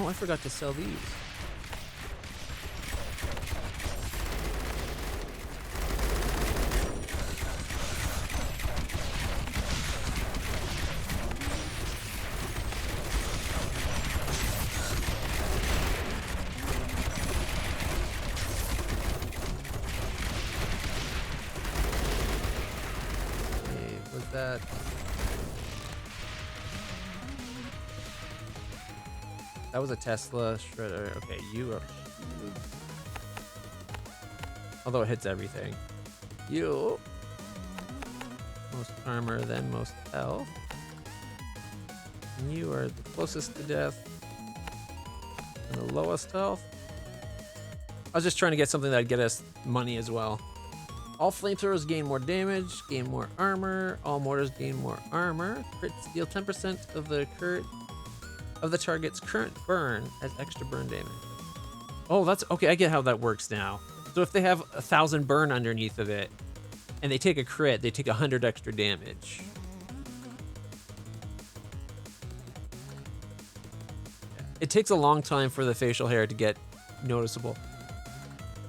Oh, I forgot to sell these. Okay, was that... That was a Tesla shredder. Okay, you are... Although it hits everything. You... Most armor, then most health. And you are the closest to death. the lowest health. I was just trying to get something that'd get us money as well. All flamethrowers gain more damage, gain more armor. All mortars gain more armor. Crits deal 10% of the target's current burn as extra burn damage. Oh, that's okay. I get how that works now. So if they have 1,000 burn underneath of it, and they take a crit, they take 100 extra damage. It takes a long time for the facial hair to get noticeable.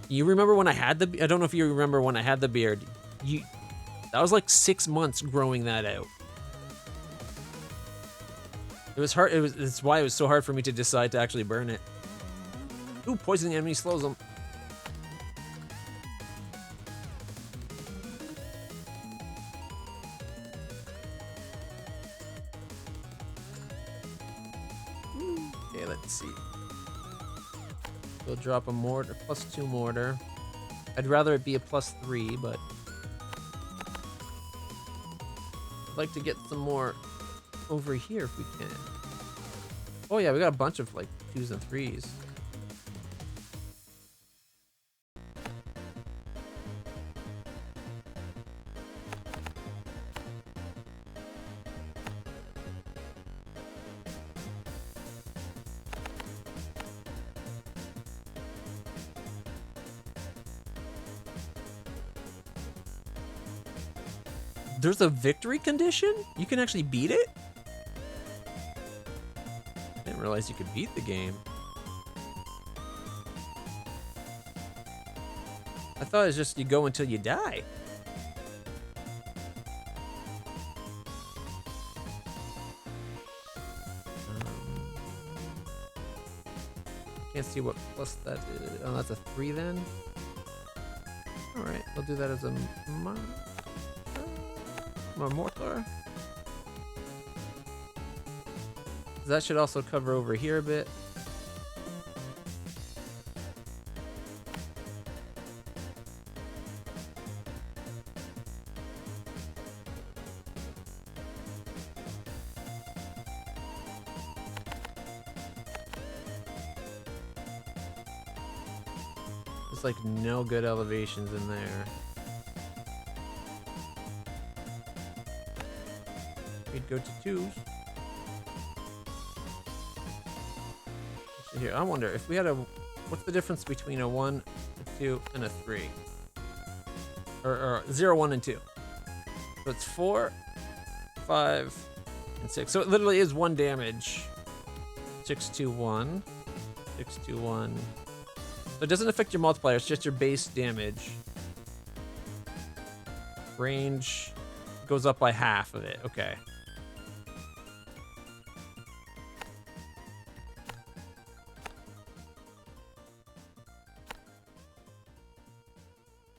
You remember when I had the, I don't know if you remember when I had the beard. That was like 6 months growing that out. It was hard, it's why it was so hard for me to decide to actually burn it. Ooh, poisoning enemy slows them. Okay, let's see. We'll drop a mortar, +2 mortar. I'd rather it be a +3, but I'd like to get some more over here if we can. Oh yeah, we got a bunch of like 2s and 3s. There's a victory condition? You can actually beat it? I didn't realize you could beat the game. I thought it was just you go until you die. Can't see what plus that is. Oh, that's a 3 then? Alright, we'll do that as a mortar. That should also cover over here a bit. There's like no good elevations in there. We'd go to 2s. Here, I wonder if we had a, what's the difference between a 1, a 2, and a 3? Or 0, 1, and 2. So it's 4, 5, and 6. So it literally is 1 damage. 6, 2, 1. 6, 2, 1. So it doesn't affect your multiplier, it's just your base damage. Range goes up by half of it. Okay.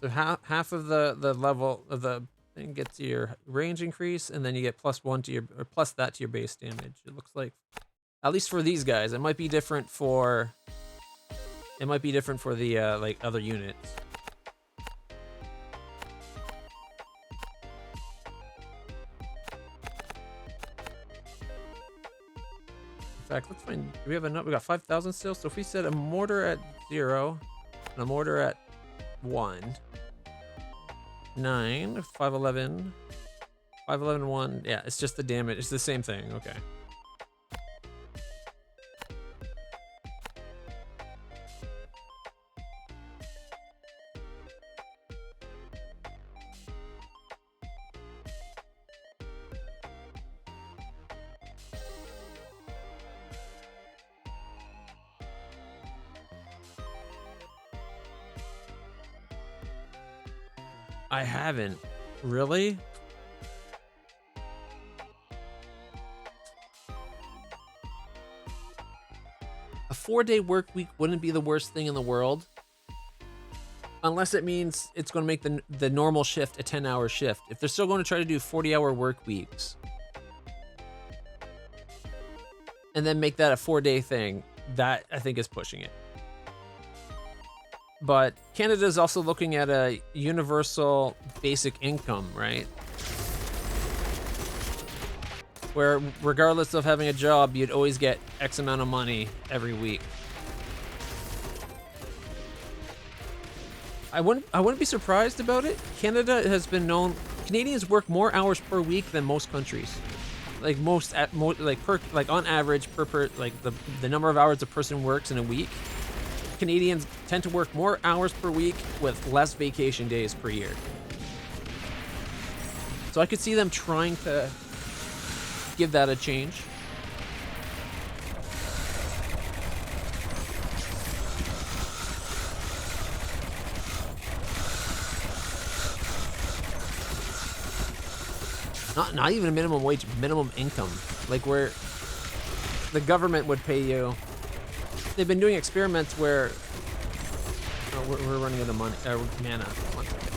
So half of the level of the thing gets your range increase, and then you get +1 to your, or plus that to your base damage. It looks like, at least for these guys, it might be different for. It might be different for the like other units. In fact, let's find. Do we have enough? We got 5,000 still. So if we set a mortar at 0 and a mortar at 1, 9, 5, 11, 5, 11, 1. Yeah, it's just the damage. It's the same thing. Okay. I haven't. Really? A 4-day work week wouldn't be the worst thing in the world. Unless it means it's going to make the normal shift a 10-hour shift. If they're still going to try to do 40-hour work weeks and then make that a 4-day thing, that I think is pushing it. But Canada is also looking at a universal basic income, right? Where regardless of having a job, you'd always get X amount of money every week. I wouldn't be surprised about it. Canada has been known. Canadians work more hours per week than most countries. Like like on average like the number of hours a person works in a week. Canadians tend to work more hours per week with less vacation days per year. So I could see them trying to give that a change. Not even a minimum wage, minimum income. Like where the government would pay you. They've been doing experiments where we're running out of money, mana. One second.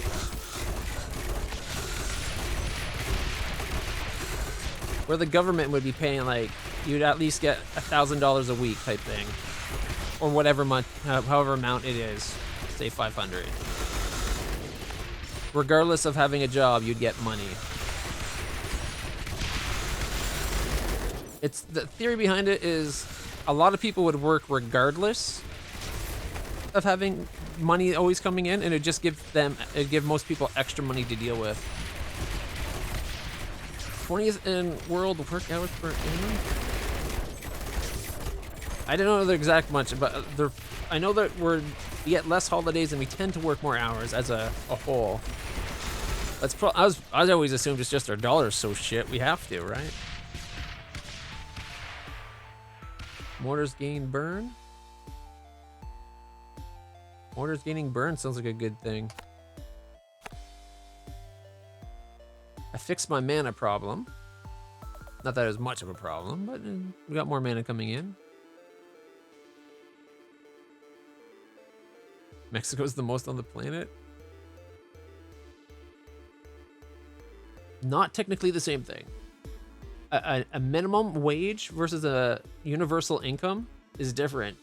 Where the government would be paying, like, you'd at least get $1,000 a week type thing, or whatever month, however amount it is, say 500. Regardless of having a job, you'd get money. It's the theory behind it is a lot of people would work regardless of having money always coming in, and it'd give most people extra money to deal with. 20th in world work hours per annum. I don't know the exact much, but I know that we get less holidays and we tend to work more hours as a whole. That's I always assumed it's just our dollar's so shit we have to, right? Mortars gain burn. Mortars gaining burn sounds like a good thing. I fixed my mana problem. Not that it was much of a problem, but we got more mana coming in. Mexico's the most on the planet. Not technically the same thing. A minimum wage versus a universal income is different.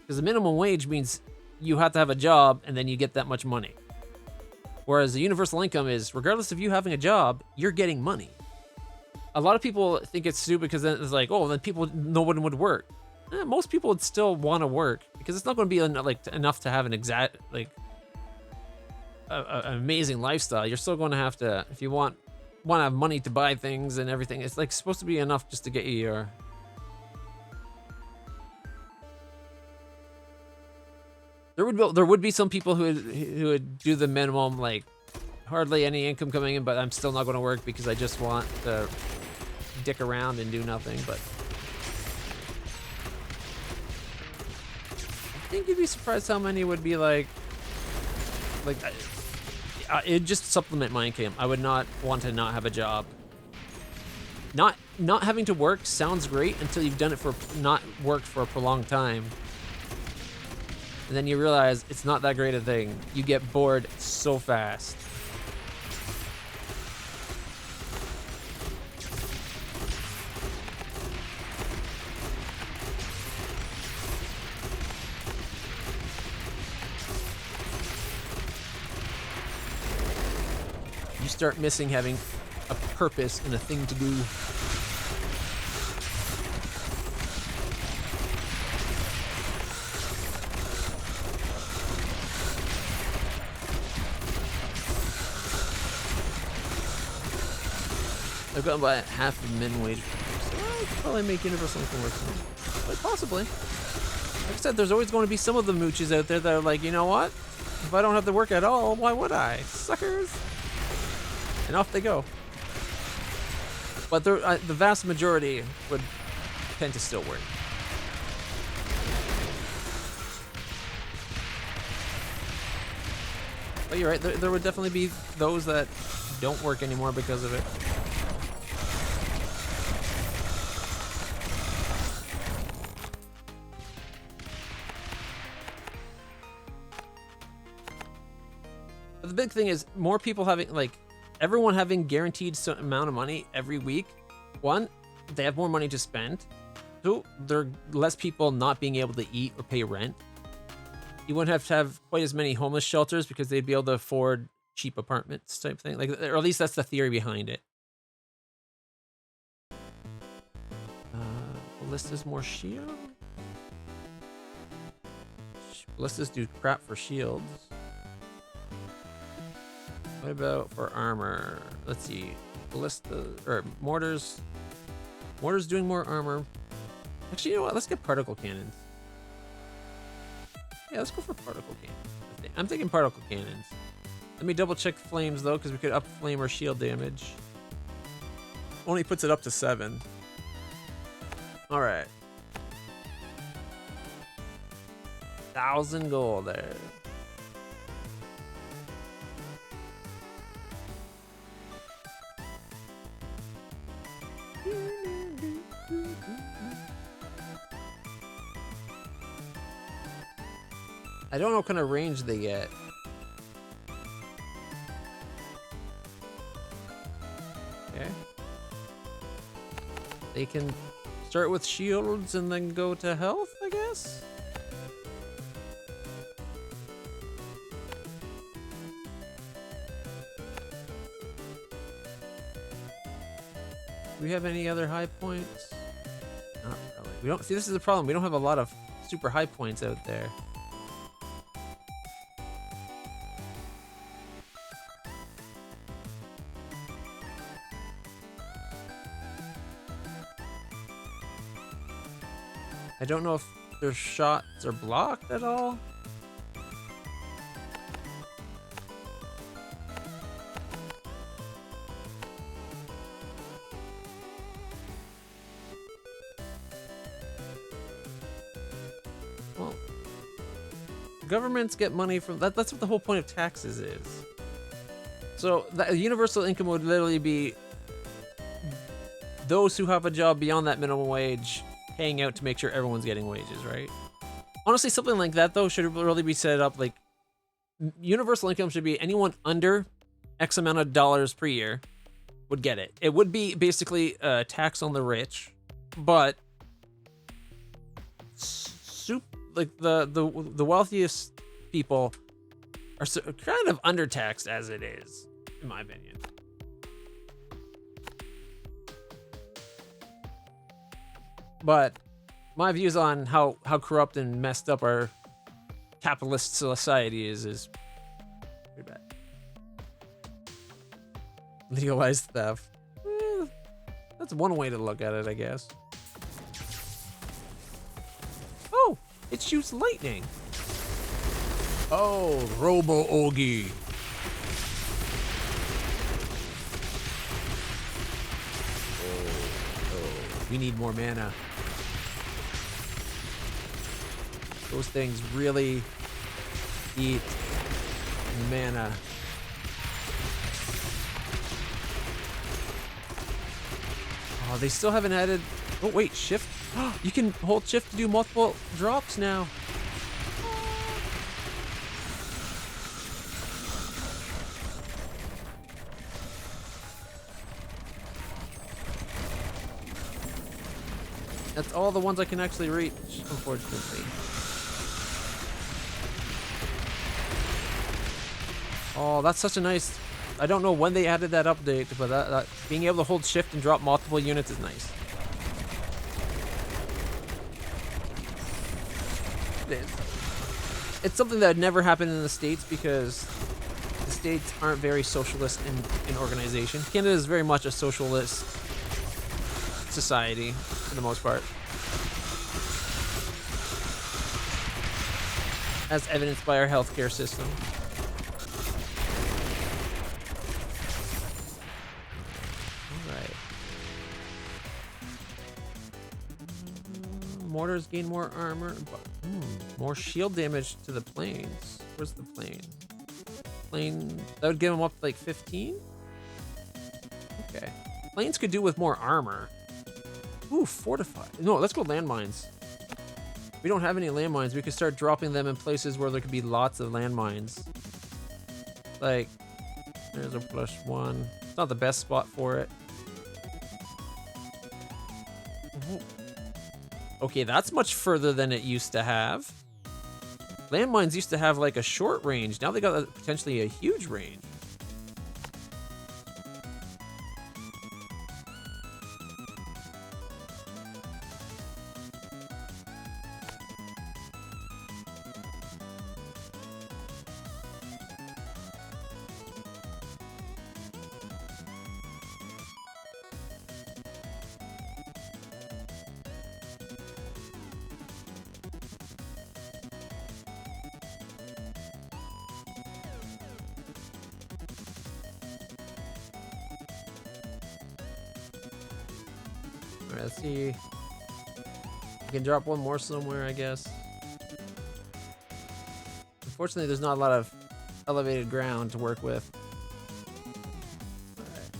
Because a minimum wage means you have to have a job and then you get that much money. Whereas the universal income is, regardless of you having a job, you're getting money. A lot of people think it's stupid because then it's like, oh, then no one would work. Most people would still want to work because it's not going to be enough to have an exact, an amazing lifestyle. You're still going to have to, if you want to have money to buy things and everything, it's like supposed to be enough just to get you your... There would be some people who would do the minimum, like hardly any income coming in, but I'm still not going to work because I just want to dick around and do nothing. But I think you'd be surprised how many would be it'd just supplement my income. I would not want to not have a job. Not having to work sounds great until you've done it not worked for a prolonged time. And then you realize it's not that great a thing. You get bored so fast. You start missing having a purpose and a thing to do. I've gotten by half the minimum wage. So I could probably make universal income work. But possibly. Like I said, there's always going to be some of the mooches out there that are like, you know what? If I don't have to work at all, why would I? Suckers! And off they go. But the vast majority would tend to still work. But you're right, there would definitely be those that don't work anymore because of it. But the big thing is more people having, everyone having guaranteed some amount of money every week. One, they have more money to spend. Two, there are less people not being able to eat or pay rent. You wouldn't have to have quite as many homeless shelters because they'd be able to afford cheap apartments type thing. Or at least that's the theory behind it. Ballistas more shield? Ballistas do crap for shields. What about for armor? Let's see. Ballista or mortars. Mortars doing more armor. Actually, you know what? Let's get particle cannons. Yeah, let's go for particle cannons. I'm thinking particle cannons. Let me double check flames though, because we could up flame or shield damage. Only puts it up to 7. All right. 1,000 gold there. I don't know what kind of range they get. Okay. They can start with shields and then go to health, I guess? Do we have any other high points? Not really. We don't see, this is the problem. We don't have a lot of super high points out there. I don't know if their shots are blocked at all. Well, governments get money from that. That's what the whole point of taxes is. So the universal income would literally be those who have a job beyond that minimum wage paying out to make sure everyone's getting wages, right? Honestly, something like that though should really be set up like universal income should be anyone under X amount of dollars per year would get it. It would be basically a tax on the rich, but like the wealthiest people are kind of undertaxed as it is, in my opinion. But my views on how corrupt and messed up our capitalist society is pretty bad. Legalized theft. That's one way to look at it, I guess. Oh, it shoots lightning. Oh, Robo Ogi. Oh, we need more mana. Those things really eat mana. Oh, they still haven't added... Oh, wait, shift? You can hold shift to do multiple drops now. That's all the ones I can actually reach, unfortunately. Oh, that's such a nice... I don't know when they added that update, but that being able to hold shift and drop multiple units is nice. It's something that never happened in the States because the States aren't very socialist in organization. Canada is very much a socialist society for the most part, as evidenced by our healthcare system. Mortars gain more armor, but more shield damage to the planes. Where's the plane? Plane, that would give them up to like 15? Okay. Planes could do with more armor. Ooh, fortified. No, let's go landmines. We don't have any landmines. We could start dropping them in places where there could be lots of landmines. Like, there's a +1. It's not the best spot for it. Okay, that's much further than it used to have. Landmines used to have like a short range. Now they got potentially a huge range. Alright, let's see. We can drop one more somewhere, I guess. Unfortunately, there's not a lot of elevated ground to work with. Alright.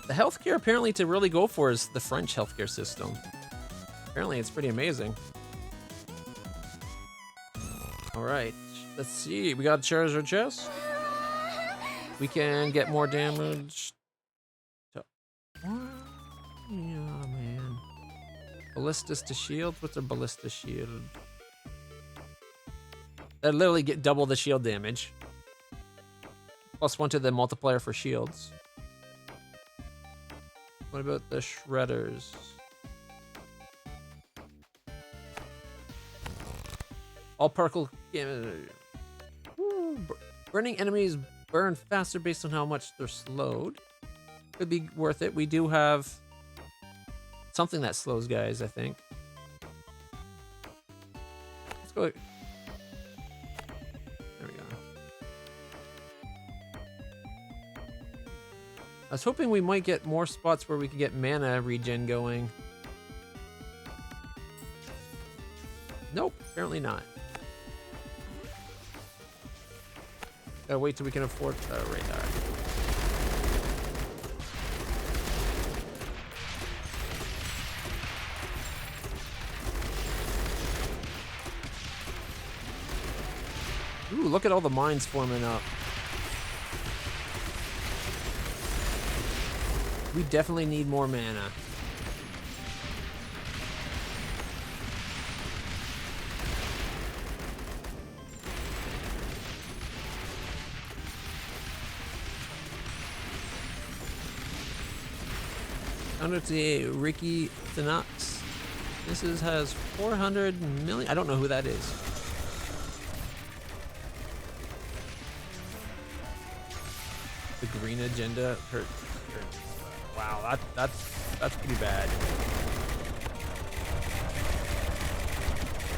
The healthcare apparently to really go for is the French healthcare system. Apparently it's pretty amazing. Alright, let's see. We got Charizard chest. We can get more damage. Yeah, man. Ballistas to shield? What's a ballista shield? That literally get double the shield damage. +1 to the multiplier for shields. What about the shredders? All particle burning enemies burn faster based on how much they're slowed. Could be worth it. We do have something that slows guys, I think. Let's go. There we go. I was hoping we might get more spots where we could get mana regen going. Nope, apparently not. Gotta wait till we can afford radar. Ooh, look at all the mines forming up. We definitely need more mana. Under to Ricky Thanox. This has 400 million. I don't know who that is. The green agenda hurt. Wow, that's pretty bad.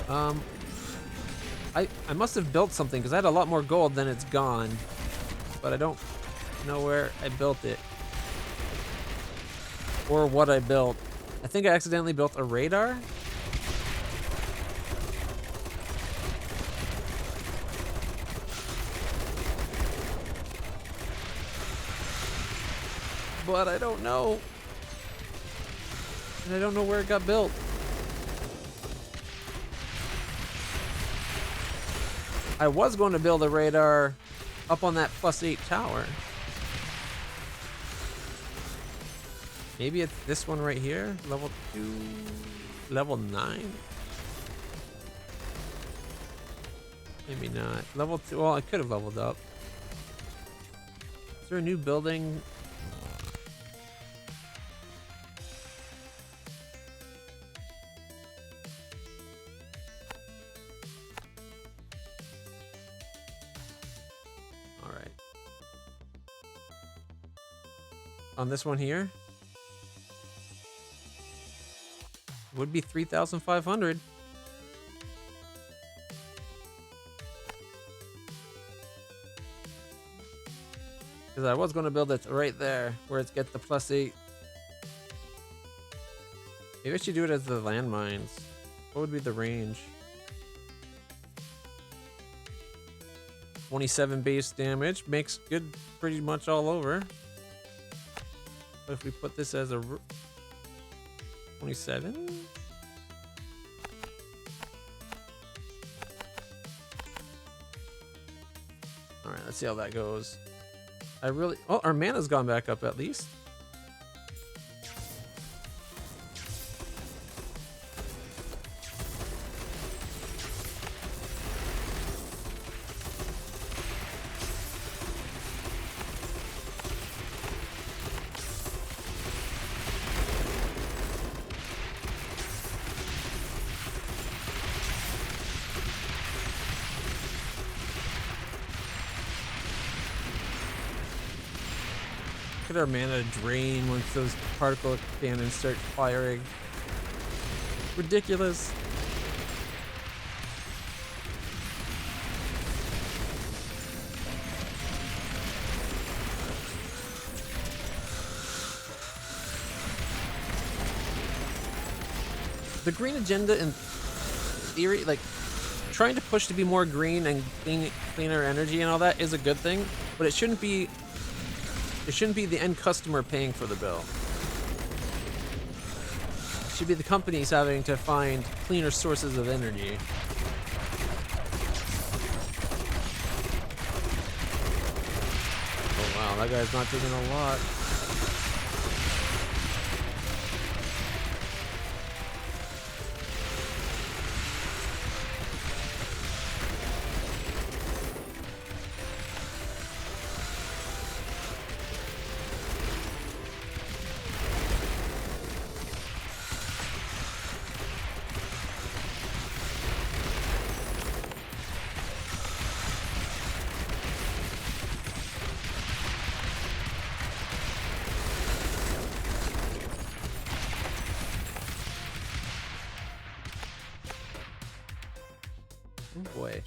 I must have built something because I had a lot more gold than it's gone, but I don't know where I built it or what I built. I think I accidentally built a radar. But I don't know. And I don't know where it got built. I was going to build a radar up on that +8 tower. Maybe it's this one right here. Level 2, level 9. Maybe not. Level 2, well, I could have leveled up. Is there a new building? On this one here would be 3,500. Because I was going to build it right there where it's get the +8. Maybe I should do it as the landmines. What would be the range? 27 base damage makes good pretty much all over. But if we put this as a 27? Alright, let's see how that goes. Oh, our mana's gone back up at least. Look at our mana drain once those particle cannons start firing. Ridiculous. the green agenda in theory, like trying to push to be more green and cleaner energy and all that is a good thing, but it shouldn't be the end customer paying for the bill. It should be the companies having to find cleaner sources of energy. Oh wow, that guy's not taking a lot. Oh boy.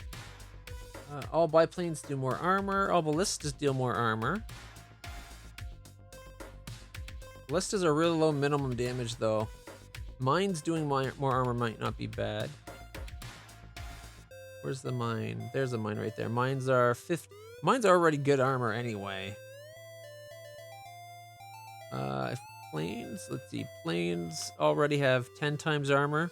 All biplanes do more armor. All ballistas deal more armor. Ballistas are really low minimum damage though. Mines doing more armor might not be bad. Where's the mine? There's a mine right there. Mines are already good armor anyway. Planes, let's see. Planes already have 10 times armor.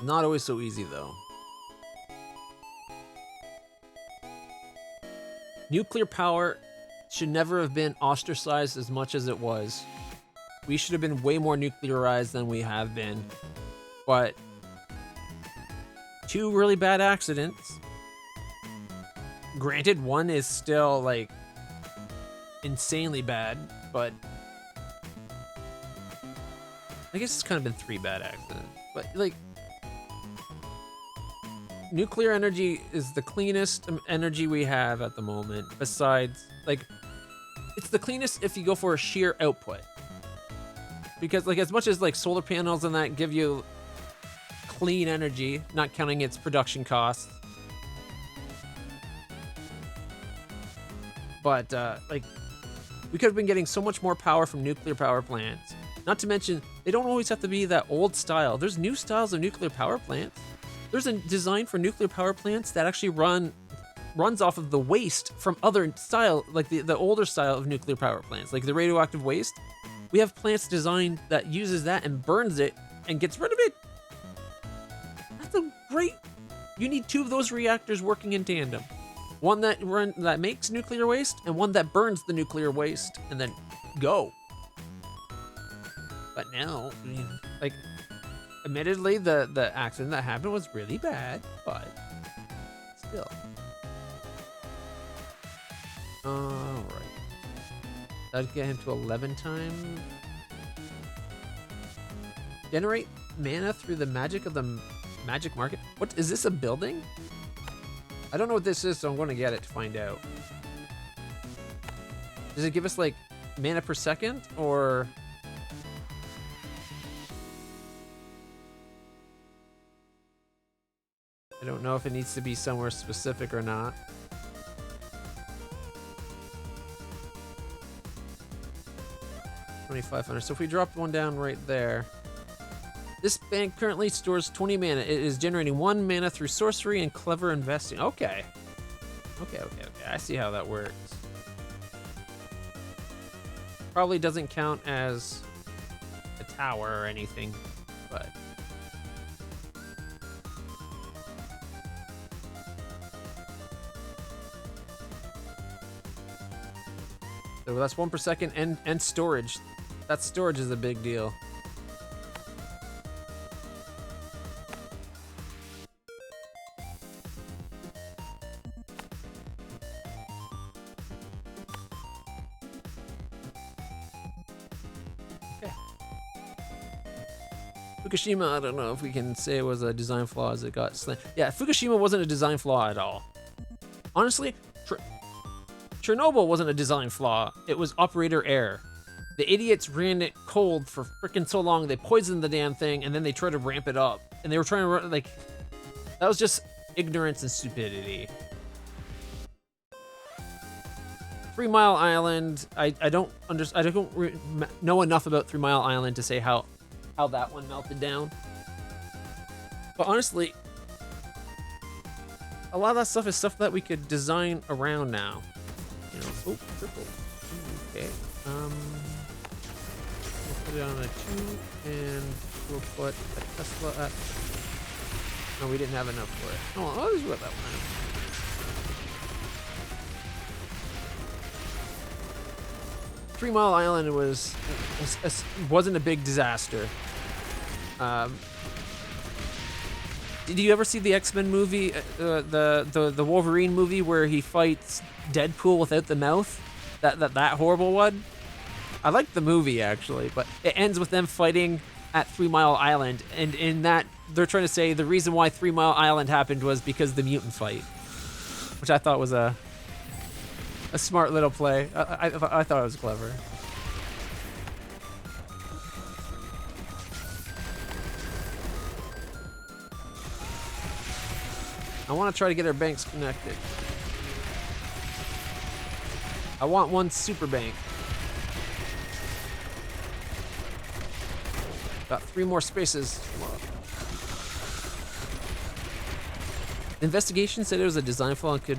Not always so easy though. Nuclear power should never have been ostracized as much as it was. We should have been way more nuclearized than we have been. But 2 really bad accidents. Granted, one is still like insanely bad, but I guess it's kind of been 3 bad accidents. But like, nuclear energy is the cleanest energy we have at the moment. Besides, like, it's the cleanest if you go for a sheer output. Because like, as much as like solar panels and that give you clean energy, not counting its production costs. But like, we could have been getting so much more power from nuclear power plants. Not to mention, they don't always have to be that old style. There's new styles of nuclear power plants. There's a design for nuclear power plants that actually runs off of the waste from other style, like the older style of nuclear power plants, like the radioactive waste. We have plants designed that uses that and burns it and gets rid of it. That's a great. You need 2 of those reactors working in tandem. One that makes nuclear waste and one that burns the nuclear waste and then go. But now, I mean, like, admittedly, the accident that happened was really bad, but still. Alright. That'd get him to 11 times. Generate mana through the magic of the magic market. What is this, a building? I don't know what this is, so I'm going to get it to find out. Does it give us like mana per second or? I don't know if it needs to be somewhere specific or not. $2,500. So if we dropped one down right there. This bank currently stores 20 mana. It is generating 1 mana through sorcery and clever investing. Okay. Okay. I see how that works. Probably doesn't count as a tower or anything, but. So that's 1 per second and storage. That storage is a big deal. Okay. Fukushima, I don't know if we can say it was a design flaw as it got slammed. Yeah, Fukushima wasn't a design flaw at all. Honestly, Chernobyl wasn't a design flaw. It was operator error. The idiots ran it cold for freaking so long, they poisoned the damn thing, and then they tried to ramp it up. And they were trying to run, like, that was just ignorance and stupidity. 3 Mile Island, I don't know enough about 3 Mile Island to say how that one melted down. But honestly, a lot of that stuff is stuff that we could design around now. You know, oh, triple. Okay. We'll put it on a 2, and we'll put a Tesla at. No, we didn't have enough for it. Oh, I'll just put that one. 3 Mile Island wasn't a big disaster. Did you ever see the X-Men movie, the Wolverine movie where he fights Deadpool without the mouth? That horrible one? I like the movie actually, but it ends with them fighting at 3 Mile Island, and in that they're trying to say the reason why 3 Mile Island happened was because of the mutant fight, which I thought was a smart little play. I thought it was clever. I want to try to get our banks connected. I want one super bank. Got 3 more spaces. The investigation said it was a design flaw and could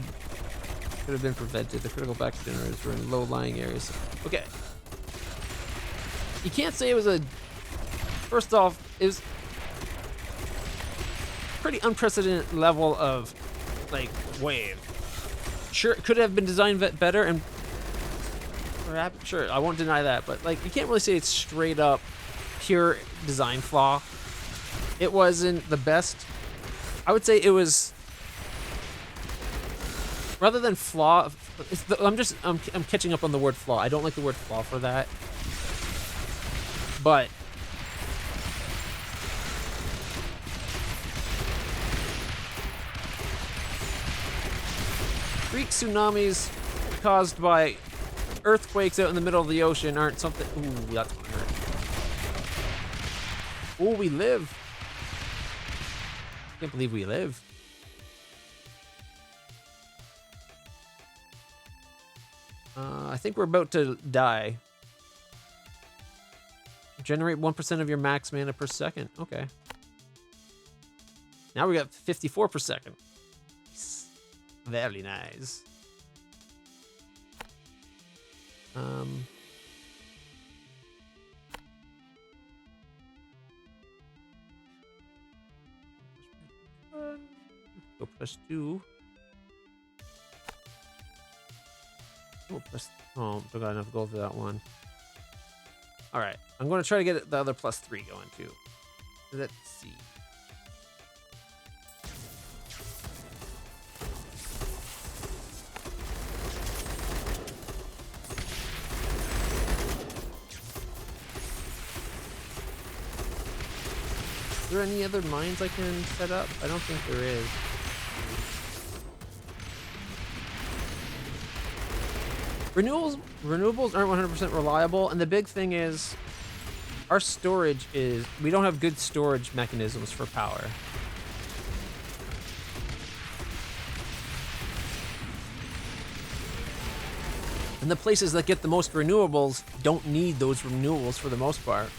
have been prevented. The critical back generators were in low-lying areas. Okay. You can't say it was a... First off, it was pretty unprecedented level of, like, wave. Sure, it could have been designed better, and perhaps, sure, I won't deny that, but, like, you can't really say it's straight up pure design flaw. It wasn't the best. I would say it was... Rather than flaw, I'm catching up on the word flaw. I don't like the word flaw for that. But freak tsunamis caused by earthquakes out in the middle of the ocean aren't something. Ooh, that's gonna hurt. Ooh, we live. Can't believe we live. I think we're about to die. Generate 1% of your max mana per second. Okay. Now we got 54 per second. Very nice. Go +2. Oh, oh, don't got enough gold for that one. All right, I'm going to try to get the other +3 going too. Let's see. Is there any other mines I can set up? I don't think there is. Renewables aren't 100% reliable, and the big thing is our storage is... We don't have good storage mechanisms for power. And the places that get the most renewables don't need those renewables for the most part.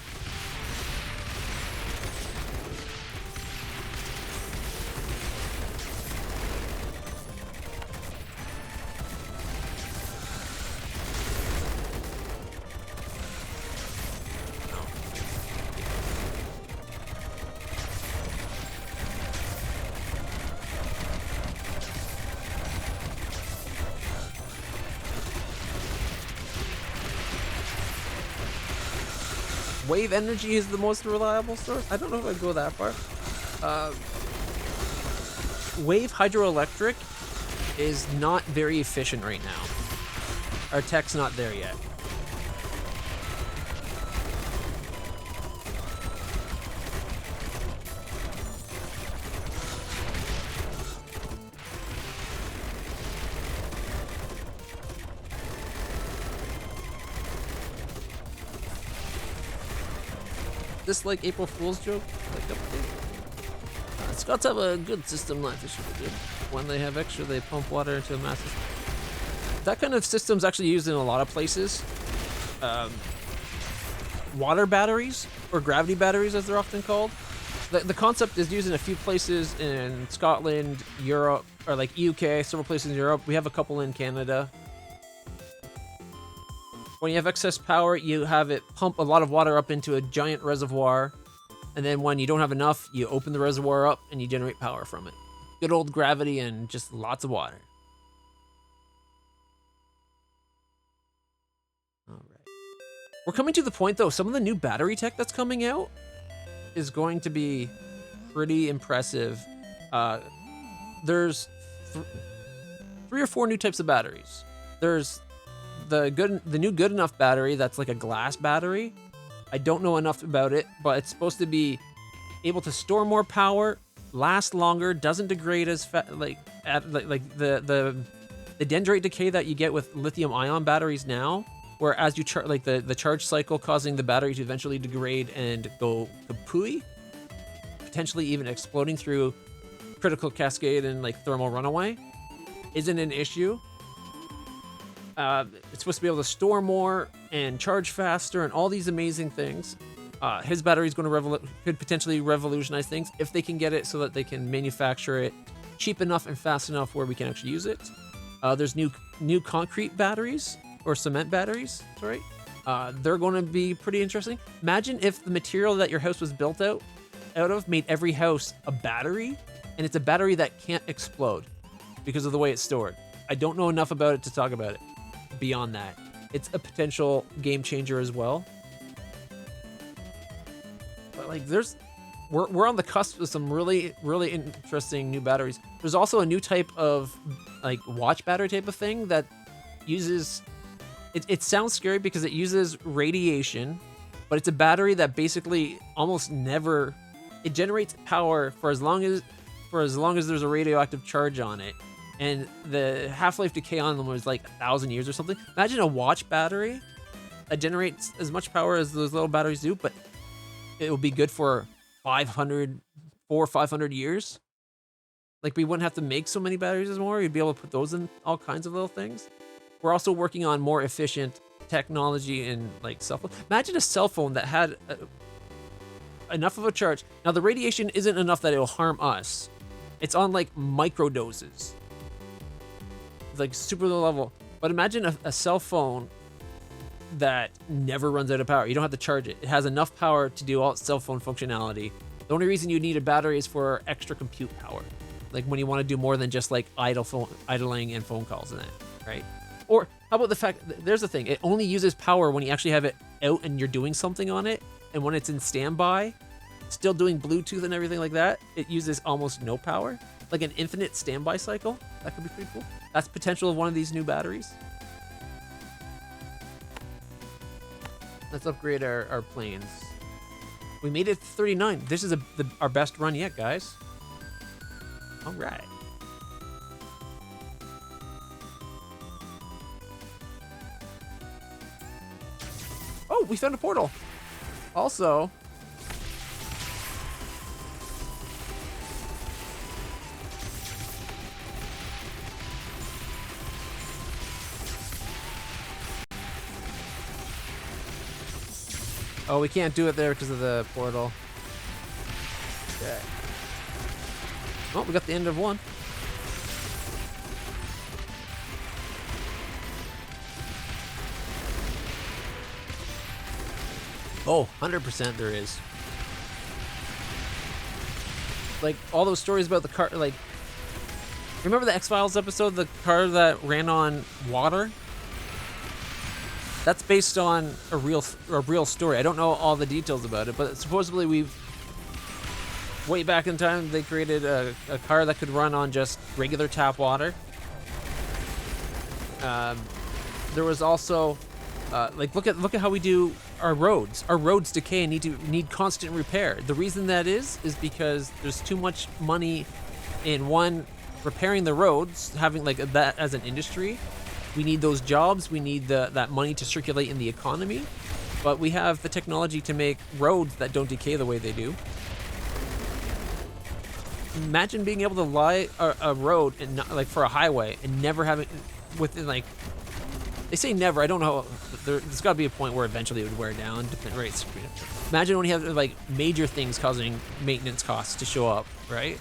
Wave energy is the most reliable source? I don't know if I'd go that far. Wave hydroelectric is not very efficient right now. Our tech's not there yet. this like April Fool's joke? Like update? Scots have a good system life. This should be good. When they have extra, they pump water into a massive. That kind of system's actually used in a lot of places. Water batteries, or gravity batteries as they're often called. The concept is used in a few places in Scotland, Europe, or like UK, several places in Europe. We have a couple in Canada. When you have excess power, you have it pump a lot of water up into a giant reservoir. And then when you don't have enough, you open the reservoir up and you generate power from it. Good old gravity and just lots of water. All right. We're coming to the point, though, some of the new battery tech that's coming out is going to be pretty impressive. There's 3 or 4 new types of batteries. There's the new good enough battery that's like a glass battery. I don't know enough about it, but it's supposed to be able to store more power, last longer, doesn't degrade as the dendrite decay that you get with lithium-ion batteries now, where as you charge, like the charge cycle causing the battery to eventually degrade and go kapooey, potentially even exploding through critical cascade and like thermal runaway, isn't an issue. It's supposed to be able to store more and charge faster and all these amazing things. His battery is going to could potentially revolutionize things if they can get it so that they can manufacture it cheap enough and fast enough where we can actually use it. There's new concrete batteries or cement batteries. Sorry, they're going to be pretty interesting. Imagine if the material that your house was built out of made every house a battery, and it's a battery that can't explode because of the way it's stored. I don't know enough about it to talk about it. Beyond that, it's a potential game changer as well. But like, we're on the cusp of some really interesting new batteries. There's also a new type of like watch battery type of thing that uses. It sounds scary because it uses radiation, but it's a battery that basically almost never. It generates power for as long as there's a radioactive charge on it. And the half-life decay on them was like 1,000 years or something. Imagine a watch battery that generates as much power as those little batteries do, but it will be good for 400 or 500 years. Like, we wouldn't have to make so many batteries anymore. You'd be able to put those in all kinds of little things. We're also working on more efficient technology in like cell phone. Imagine a cell phone that had enough of a charge. Now, the radiation isn't enough that it'll harm us. It's on like micro doses. Like super low level, but imagine a cell phone that never runs out of power. You don't have to charge it. It has enough power to do all its cell phone functionality. The only reason you need a battery is for extra compute power, like when you want to do more than just like idling and phone calls and that, right? Or how about the fact that there's the thing, it only uses power when you actually have it out and you're doing something on it, and when it's in standby, still doing Bluetooth and everything like that, it uses almost no power. Like an infinite standby cycle. That could be pretty cool. That's potential of one of these new batteries. Let's upgrade our planes. We made it to 39. This is our best run yet, guys. All right. Oh, we found a portal. Also, oh, we can't do it there because of the portal. Okay. Oh, we got the end of one. Oh, 100% there is. Like, all those stories about the car, like, remember the X-Files episode, the car that ran on water? That's based on a real story. I don't know all the details about it, but supposedly way back in time, they created a car that could run on just regular tap water. There was also, like, look at how we do our roads. Our roads decay and need constant repair. The reason that is because there's too much money in repairing the roads, having like that as an industry. We need those jobs. We need that money to circulate in the economy. But we have the technology to make roads that don't decay the way they do. Imagine being able to lie a road and not, like for a highway and never having within like they say never. I don't know. There's got to be a point where eventually it would wear down. Right. Imagine when you have like major things causing maintenance costs to show up, right?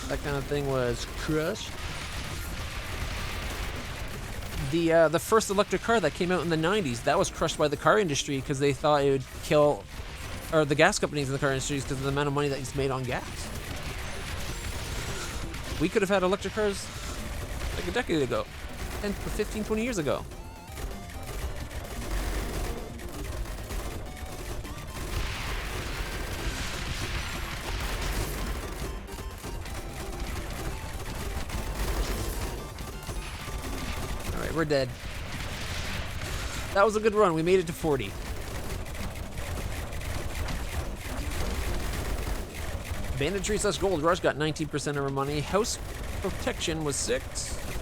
That kind of thing was crushed. The first electric car that came out in the 90s, that was crushed by the car industry because they thought it would kill, or the gas companies in the car industry because of the amount of money that is made on gas. We could have had electric cars like a decade ago, 10, 15, 20 years ago. We're dead. That was a good run. We made it to 40. Banditry / Gold Rush got 19% of our money. House Protection was 6.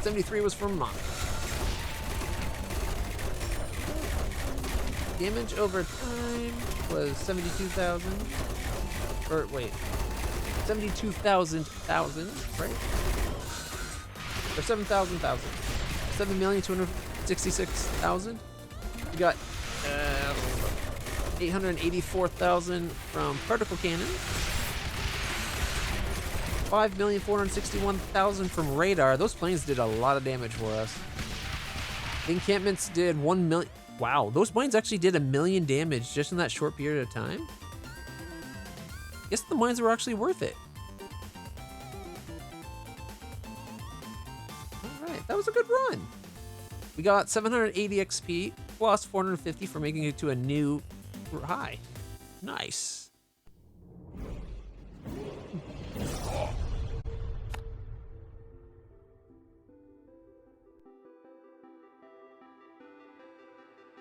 73 was from Mont. Damage over time was 72,000. Or wait, 72,000, right? Or 7,000. 7,266,000. We got 884,000 from particle cannon. 5,461,000 from radar. Those planes did a lot of damage for us. The encampments did 1 million. Wow, those mines actually did 1 million damage just in that short period of time. Guess the mines were actually worth it. That was a good run. We got 780 XP plus 450 for making it to a new high. Nice.